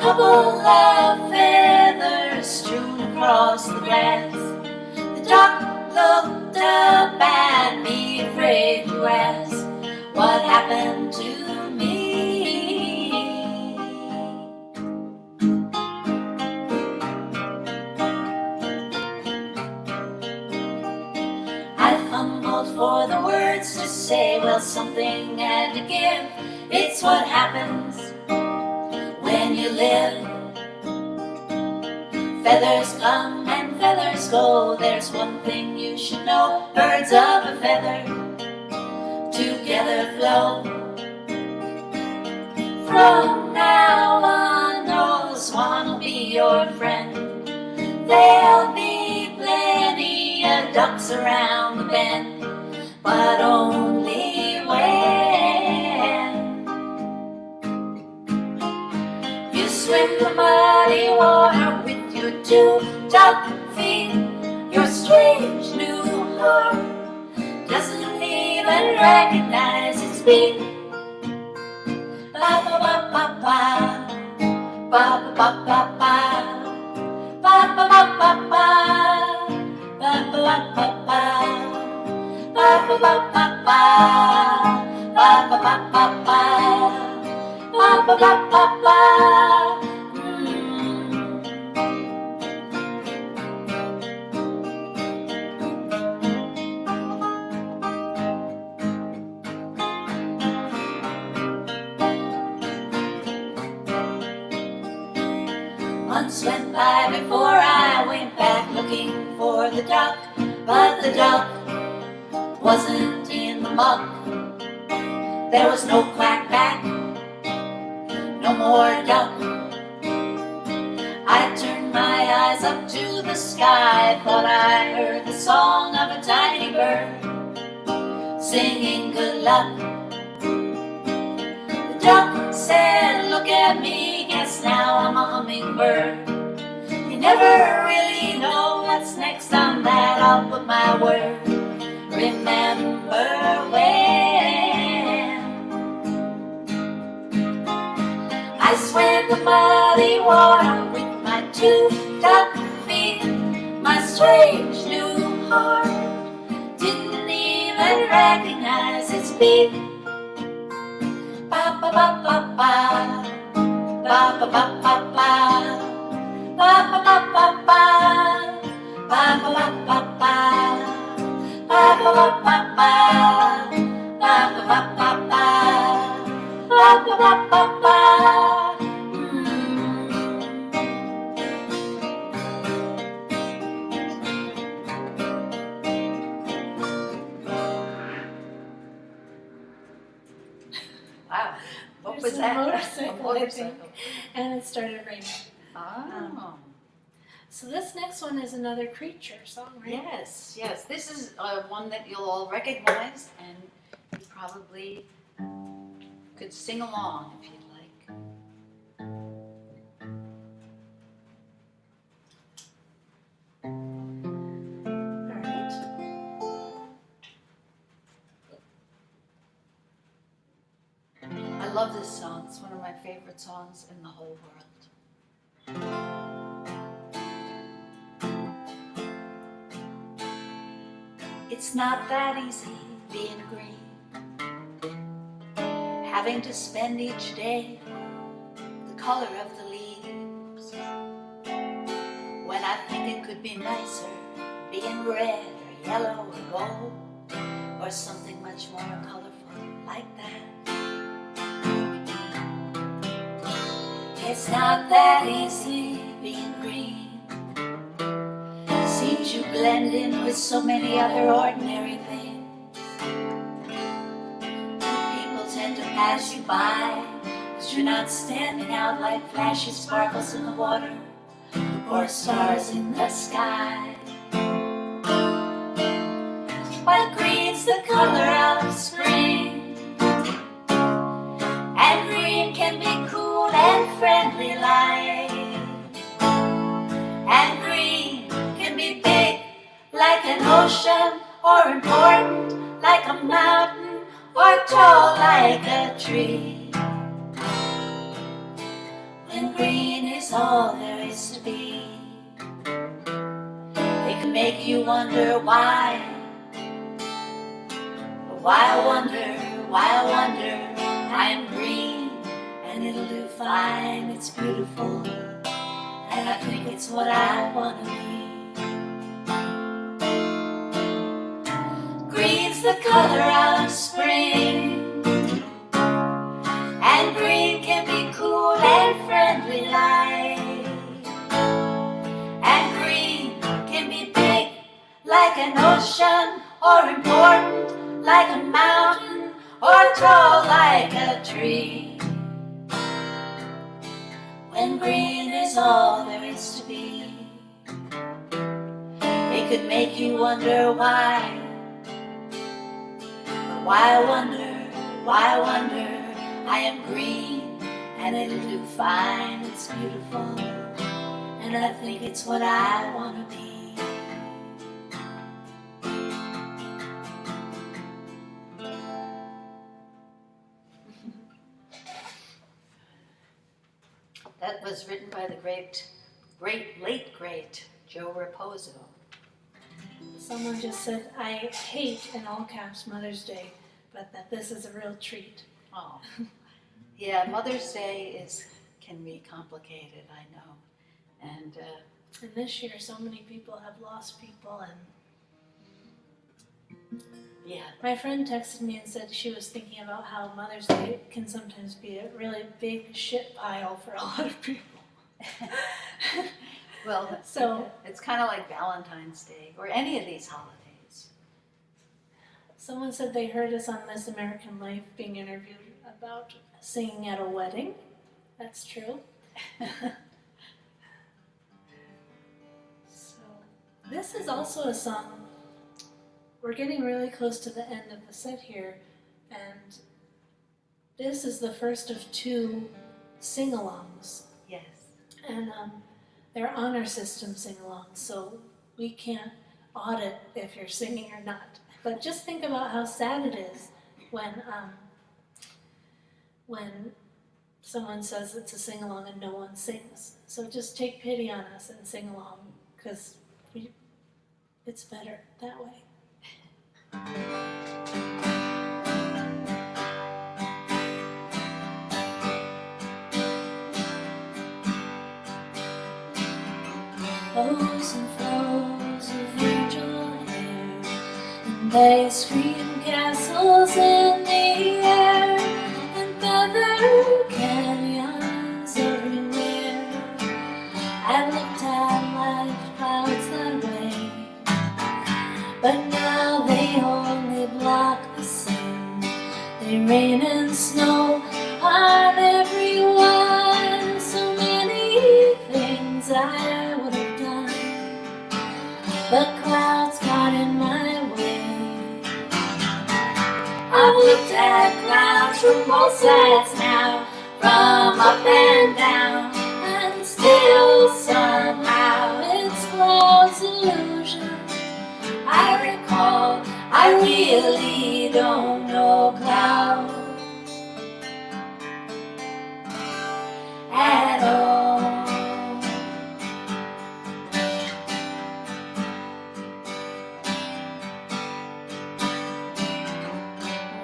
Speaker 2: Couple of feathers strewn across the grass. The duck looked up at me, afraid to ask what happened to me. I fumbled for the words to say, well, something had to give. It's what happens when you live. Feathers come and feathers go. There's one thing you should know: birds of a feather together flow. From now on, the swan will be your friend. There'll be plenty of ducks around the bend, but only when you swim the muddy water with your 2 duck feet. Your strange new heart doesn't even recognize its beat. Ba ba ba ba ba, ba ba ba ba ba, ba ba ba ba ba, ba ba ba ba ba, ba ba ba ba ba, ba ba ba ba ba, ba ba ba ba ba. Months went by before I went back looking for the duck, but the duck wasn't in the muck. There was no quack back, no more duck. I turned my eyes up to the sky, thought I heard the song of a tiny bird singing good luck. The duck said, look at me, guess now I'm a hummingbird. You never really know what's next, on that I'll put my word. Remember when I swam the muddy water with my 2 duck feet. My strange new heart didn't even recognize its beat. Ba ba ba ba ba, ba ba ba ba ba, ba ba ba ba ba, ba ba ba ba ba, ba ba ba ba ba, ba ba ba ba ba, ba ba ba ba ba. Wow, what
Speaker 1: There's
Speaker 2: was
Speaker 1: a
Speaker 2: that?
Speaker 1: motorcycle, I think. And it started raining.
Speaker 2: Oh.
Speaker 1: So this next one is another creature song, right?
Speaker 2: Yes, yes. This is one that you'll all recognize, and you probably could sing along if you'd like.
Speaker 1: All right.
Speaker 2: I love this song. It's one of my favorite songs in the whole world. It's not that easy being green, having to spend each day the color of the leaves, when I think it could be nicer being red or yellow or gold, or something much more colorful like that. It's not that easy being green. Seems you blend in with so many other ordinary things. People tend to pass you by, 'cause you're not standing out like flashy sparkles in the water or stars in the sky. or important like a mountain, or tall like a tree. When green is all there is to be, it can make you wonder why. Why I wonder, I am green and it'll do fine, it's beautiful, and I think it's what I want to be. Green's the color of spring, and green can be cool and friendly light, and green can be big like an ocean, or important like a mountain, or tall like a tree. When green is all there is to be, it could make you wonder why. Why I wonder, I am green and it'll do fine, it's beautiful, and I think it's what I want to be. That was written by the late great Joe Raposo.
Speaker 1: Someone just said, I hate, in all caps, Mother's Day, but that this is a real treat.
Speaker 2: Oh, yeah, Mother's Day can be complicated, I know. And
Speaker 1: this year, so many people have lost people, and
Speaker 2: yeah,
Speaker 1: my friend texted me and said she was thinking about how Mother's Day can sometimes be a really big shit pile for a lot of people.
Speaker 2: well,
Speaker 1: So
Speaker 2: it's kind of like Valentine's Day or any of these holidays.
Speaker 1: someone said they heard us on This American Life being interviewed about singing at a wedding. That's true. So this is also a song. We're getting really close to the end of the set here, and this is the first of 2 sing-alongs.
Speaker 2: Yes.
Speaker 1: And they're honor system sing-alongs, so we can't audit if you're singing or not. But just think about how sad it is when someone says it's a sing-along and no one sings. So just take pity on us and sing along, because it's better that way. Flows and flows of angel hair, and they scream castles in the air, and feather canyons everywhere. I looked at life clouds that way, but now they only block the sun. They rain and snow on everyone. So many things I would have done, but clouds got in my way. I've looked at clouds from both sides now, from up and down, and still somehow it's clouds' illusion. I recall, I really don't know clouds at all.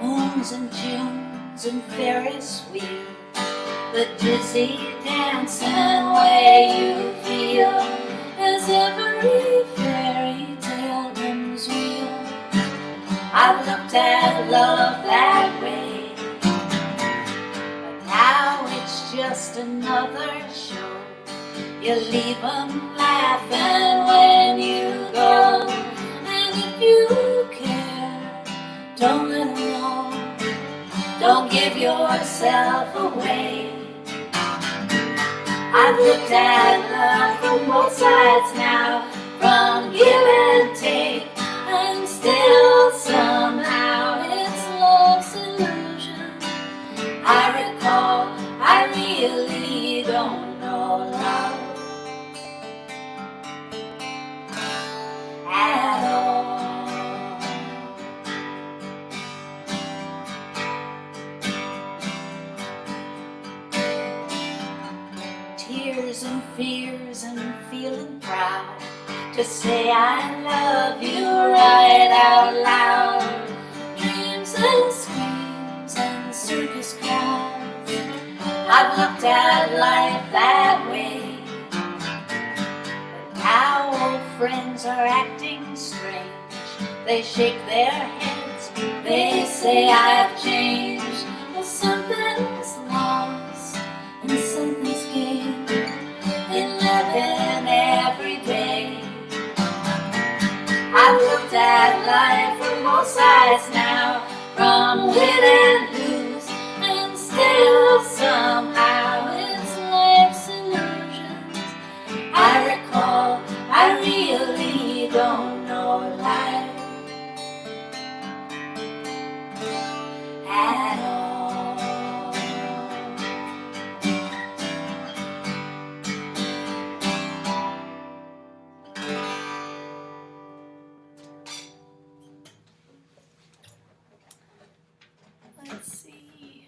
Speaker 1: Moons and Junes and Ferris wheels, the dizzy dancing way you feel, as every fairy tale comes real. I've looked at love that way, but now it's just another show. You leave them laughing when you go, and if you care, don't let them know. Don't give yourself away. I've looked at love from both sides now, from give and take, and still somehow it's love's illusion. I recall, I really don't know love at all.
Speaker 2: tears and feeling proud to say I love you right out loud. Dreams and screams and circus crowds, I've looked at life that way. But now old friends are acting strange. They shake their heads, they say I've changed. Well, something's lost and something's gained in living every day. I've looked at life from both sides now, from win and lose, and still somehow it's life's illusions I recall. I really don't know life at all.
Speaker 1: Let's see.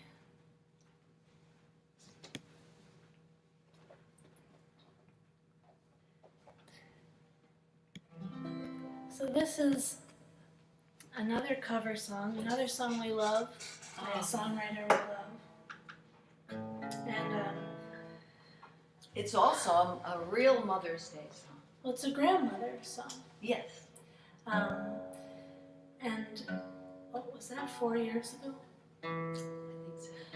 Speaker 1: So this is another cover song, another song we love, by a songwriter we love. And
Speaker 2: It's also a real Mother's Day song.
Speaker 1: well, it's a grandmother song.
Speaker 2: Yes.
Speaker 1: And what was that, 4 years ago?
Speaker 2: I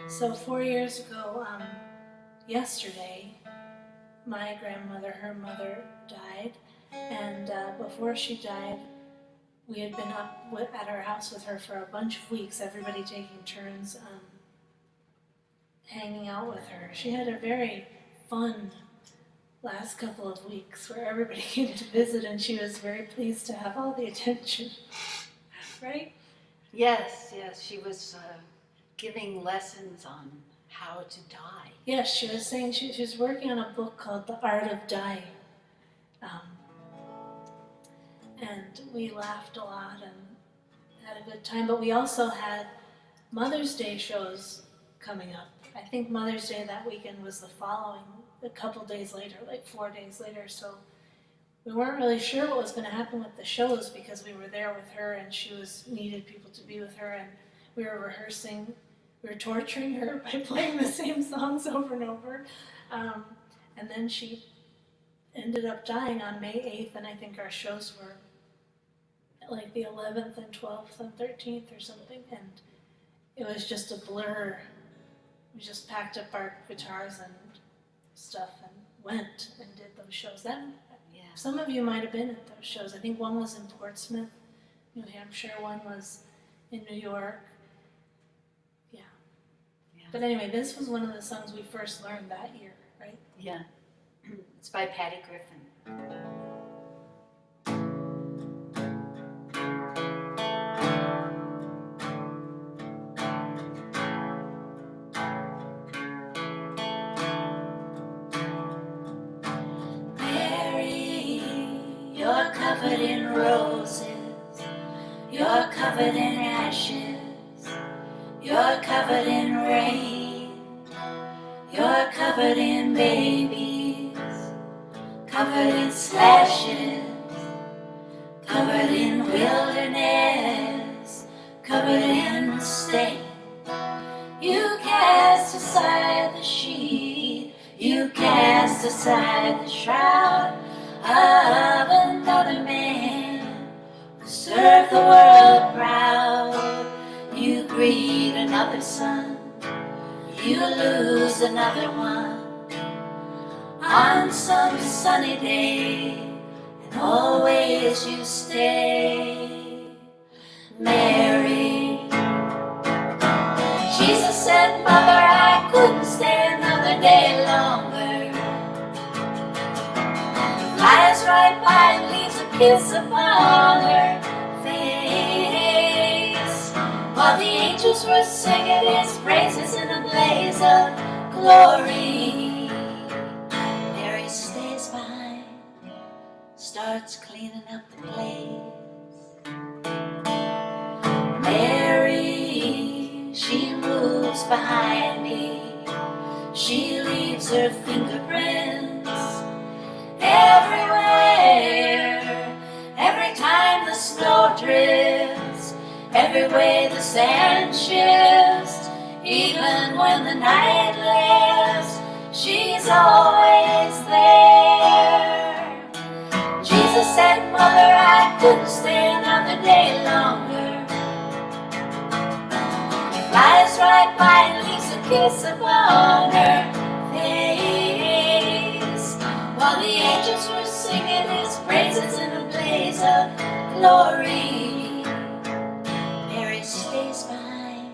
Speaker 2: think
Speaker 1: So
Speaker 2: so.
Speaker 1: 4 years ago, yesterday, my grandmother, her mother, died. And before she died, we had been up at our house with her for a bunch of weeks, everybody taking turns hanging out with her. She had a very fun last couple of weeks where everybody came to visit, and she was very pleased to have all the attention. Right?
Speaker 2: Yes, she was giving lessons on how to die.
Speaker 1: Yes, she was saying she was working on a book called The Art of Dying. And we laughed a lot and had a good time, but we also had Mother's Day shows coming up. I think Mother's Day that weekend was a couple days later, like 4 days later, so we weren't really sure what was going to happen with the shows because we were there with her and she needed people to be with her, and we were rehearsing, we were torturing her by playing the same songs over and over, and then she ended up dying on May 8th, and I think our shows were like the 11th and 12th and 13th or something, and it was just a blur. We just packed up our guitars and stuff and went and did those shows. Some of you might have been at those shows. I think one was in Portsmouth, New Hampshire, one was in New York. Yeah. But anyway, this was one of the songs we first learned that year, right?
Speaker 2: Yeah. It's by Patty Griffin.
Speaker 1: You're covered in roses, you're covered in ashes, you're covered in rain, you're covered in babies, covered in slashes, covered in wilderness, covered in stain. You cast aside the sheet, you cast aside the shroud of another man who served the world proud. You greet another son, you lose another one on some sunny day, and always you stay. Mary, Jesus said, Mother, I couldn't stay another day longer. Flies right by and leaves a kiss upon her face, while the angels were singing his praises in a blaze of glory. Mary stays behind, starts cleaning up the place. Mary, she moves behind me, she leaves her fingerprints
Speaker 2: shore drifts, every way the sand shifts, even when the night lifts, she's always there. Jesus said, Mother, I couldn't stay another day longer. He flies right by and leaves a kiss upon her face, while the angels were singing his praises in a blaze of glory. Mary stays behind,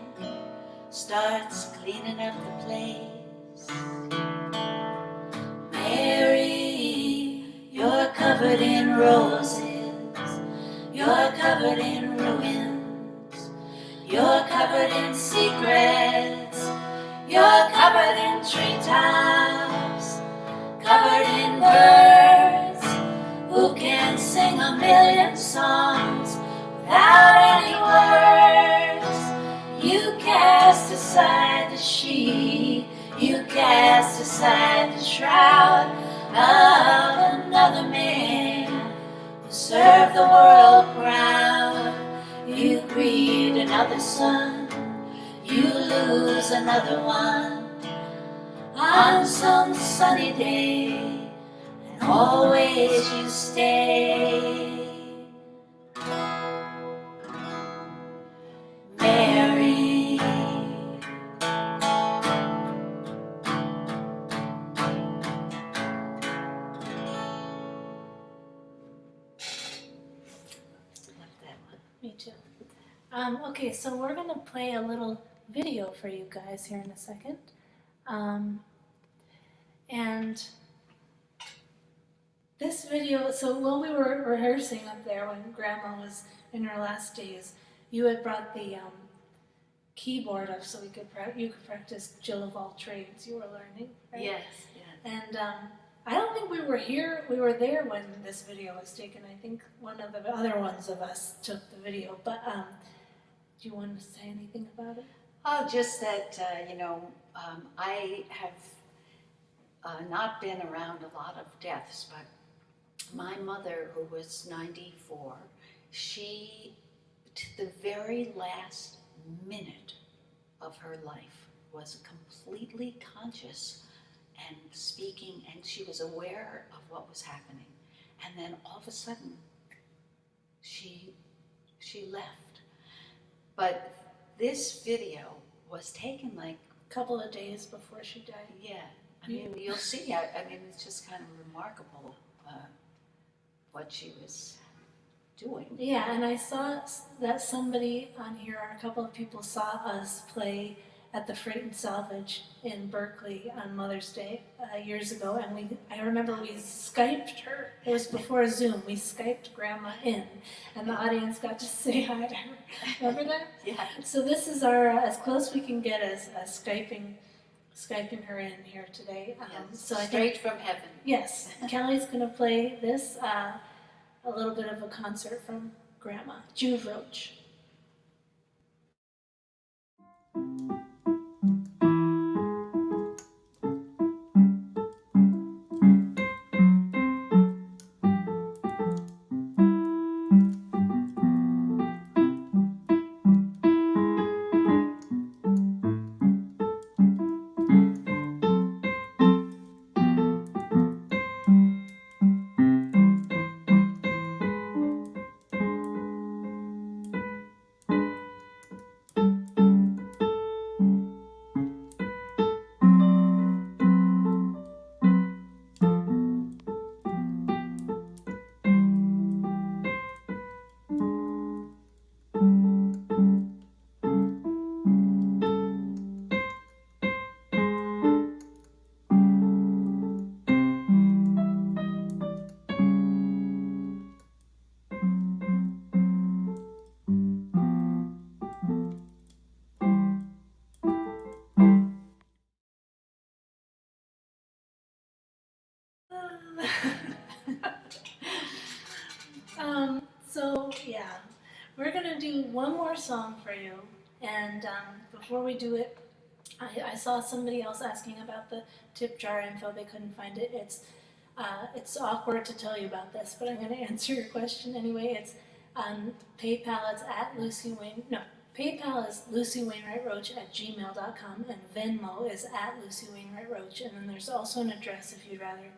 Speaker 2: starts cleaning up the place. Mary, you're covered in roses, you're covered in ruins, you're covered in secrets, you're covered in treetops, covered in birds who can sing a million songs without any words. You cast aside the sheet, you cast aside the shroud of another man who served the world proud. You breed another son, you lose another one on some sunny day, and always you stay. Mary,
Speaker 1: Me too. Okay, so we're gonna play a little video for you guys here in a second. And this video, so while we were rehearsing up there when Grandma was in her last days, you had brought the keyboard up so you could practice Jill of all trades you were learning, right?
Speaker 2: yes, yes.
Speaker 1: And I don't think we were there when this video was taken. I think one of the other ones of us took the video, but do you want to say anything about it?
Speaker 2: Oh, just that, I have not been around a lot of deaths, but my mother, who was 94, she, to the very last minute of her life, was completely conscious and speaking, and she was aware of what was happening. And then all of a sudden, she left. But this video was taken like
Speaker 1: A couple of days before she died.
Speaker 2: yeah, I mean, you'll see. I mean, it's just kind of remarkable what she was doing.
Speaker 1: Yeah, and I saw that somebody on here, or a couple of people saw us play at the Freight and Salvage in Berkeley on Mother's Day years ago, and I remember we Skyped her. It was before Zoom. We Skyped Grandma in, and the audience got to say hi to her. Remember that?
Speaker 2: Yeah.
Speaker 1: So this is our as close we can get as Skyping her in here today. So I
Speaker 2: Straight
Speaker 1: think,
Speaker 2: from heaven.
Speaker 1: yes, Kelly's going to play this, a little bit of a concert from Grandma, Jude Roach. So yeah, we're gonna do one more song for you, and before we do it, I saw somebody else asking about the tip jar info. They couldn't find it. It's awkward to tell you about this, but I'm gonna answer your question anyway. It's PayPal is at PayPal is lucywainwrightroach@gmail.com, and Venmo is at lucywainwrightroach. And then there's also an address if you'd rather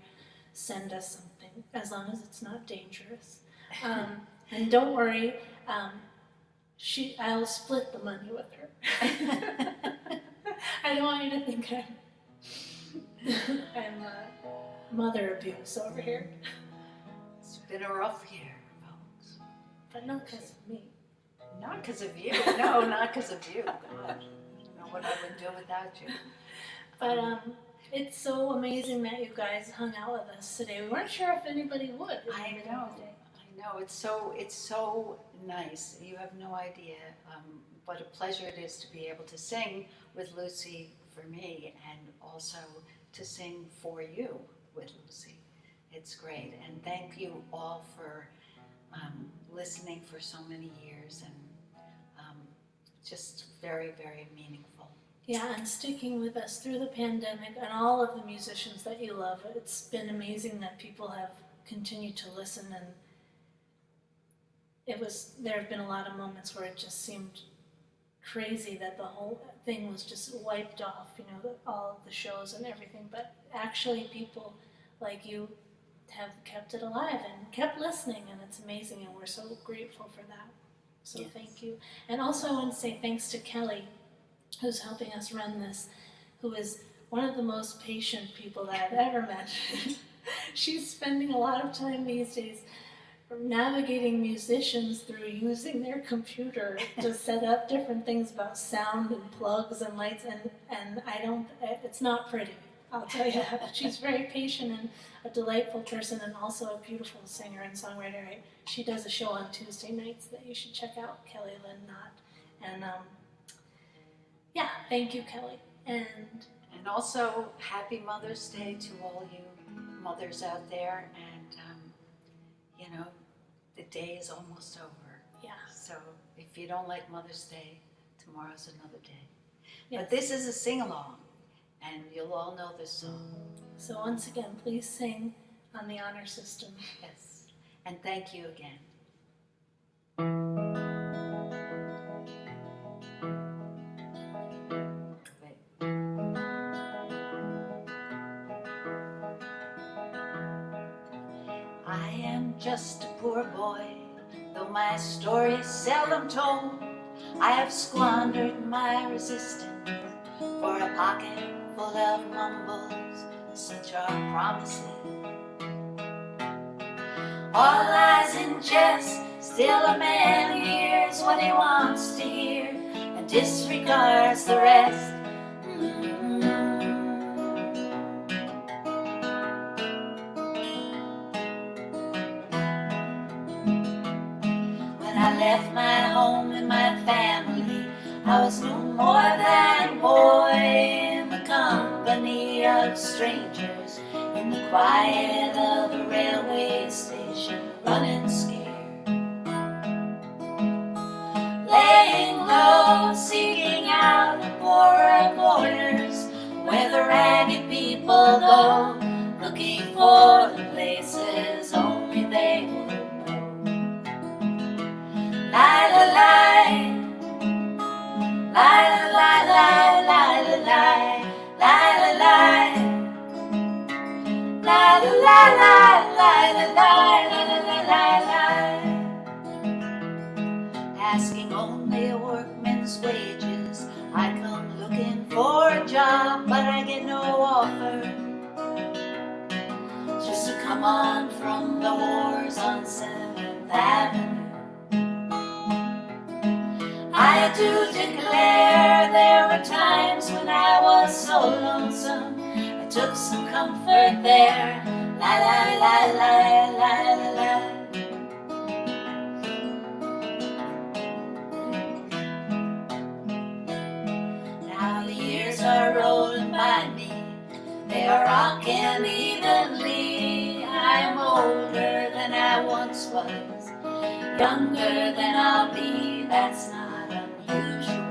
Speaker 1: send us something, as long as it's not dangerous. And don't worry, I'll split the money with her. I don't want you to think I'm mother abuse over here.
Speaker 2: It's been a rough year, folks.
Speaker 1: But not because of me.
Speaker 2: Not because of you. No, not because of you. God, I don't know what I would do without you.
Speaker 1: But it's so amazing that you guys hung out with us today. We weren't sure if anybody would.
Speaker 2: I know. It's so nice. You have no idea what a pleasure it is to be able to sing with Lucy for me, and also to sing for you with Lucy. It's great, and thank you all for listening for so many years, and just very, very meaningful.
Speaker 1: Yeah, and sticking with us through the pandemic, and all of the musicians that you love. It's been amazing that people have continued to listen, and there have been a lot of moments where it just seemed crazy that the whole thing was just wiped off, all of the shows and everything, but actually people like you have kept it alive and kept listening, and it's amazing, and we're so grateful for that. So yes. Thank you. And also I want to say thanks to Kelly, who's helping us run this, who is one of the most patient people that I've ever met. She's spending a lot of time these days navigating musicians through using their computer to set up different things about sound and plugs and lights, and it's not pretty, I'll tell you that. She's very patient and a delightful person, and also a beautiful singer and songwriter. She does a show on Tuesday nights that you should check out, Kelly Lynn Knott. And yeah, thank you, Kelly. And
Speaker 2: also happy Mother's Day to all you mothers out there, and the day is almost over.
Speaker 1: Yeah.
Speaker 2: So if you don't like Mother's Day, tomorrow's another day.
Speaker 1: Yes.
Speaker 2: But this is a sing-along, and you'll all know this song.
Speaker 1: So once again, please sing on the honor system.
Speaker 2: Yes. And thank you again. I am just a poor boy, though my story is seldom told. I have squandered my resistance for a pocket full of mumbles, such are promises. All lies in jest, still a man hears what he wants to hear and disregards the rest. I left my home and my family, I was no more than a boy in the company of strangers, in the quiet of a railway station, running scared, laying low, seeking out the poorer quarters, where the ragged people go, looking for the places only they would. Lie, lie, lie, lie, lie, lie, lie, lie, lie, lie, lie, lie, lie, lie, asking only a workman's wages. I come looking for a job, but I get no offer. Just to come on from the wars on 7th Avenue. I do declare there were times when I was so lonesome, I took some comfort there. La la la la la la la. Now the years are rolling by me, they are rocking evenly. I am older than I once was, younger than I'll be, that's not unusual.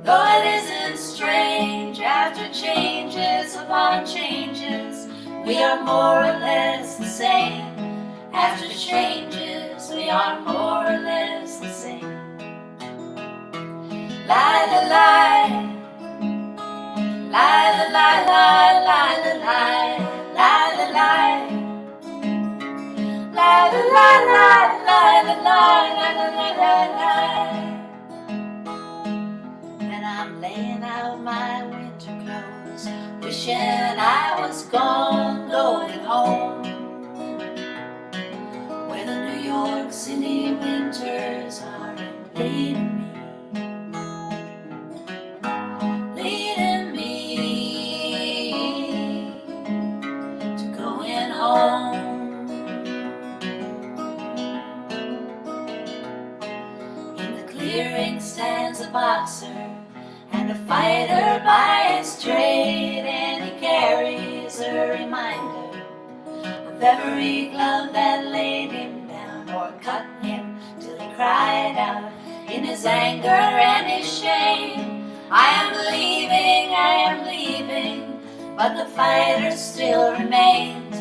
Speaker 2: Though it isn't strange, after changes upon changes, we are more or less the same,
Speaker 1: After changes, we are more or less the same. Lie, lie, lie. Lie, lie, lie, lie, lie, lie, lie, lie, lie. Lie, lie, lie, lie, lie, lie, lie, lie, lie. And I'm laying out my winter clothes, wishing I was gone, going home, where the New York City winters are leading me, leading me to going home. In the clearing stands a boxer and a fighter by his trade, and he carries a reminder of every glove that laid him down or cut him till he cried out in his anger and his shame, I am leaving, but the fighter still remains.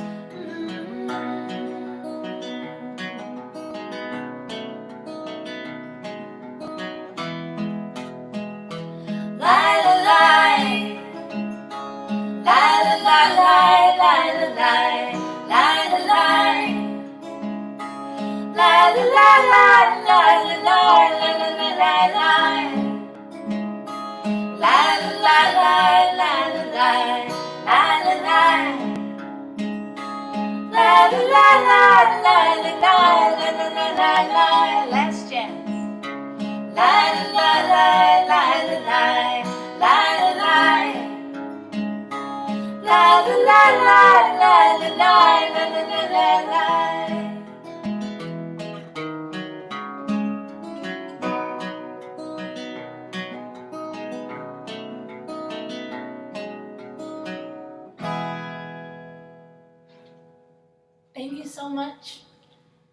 Speaker 1: Lie, lie, lie. Lie, lie, lie, lie, lie, lie, lie, lie, lie. Lie, lie, lie, lie, lie, lie, lie, lie, lie. Lie, lie, lie, lie, lie, lie, lie, lie. Lie, lie, lie, lie, lie, lie, lie, lie. Last chance. Lie, lie, lie, lie, lie, lie, lie. Lie, lie, lie, lie, lie, lie, lie. Thank you so much.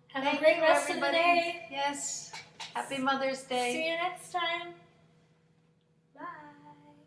Speaker 1: Have a great rest of the day.
Speaker 2: Yes. Happy Mother's Day.
Speaker 1: See you next time.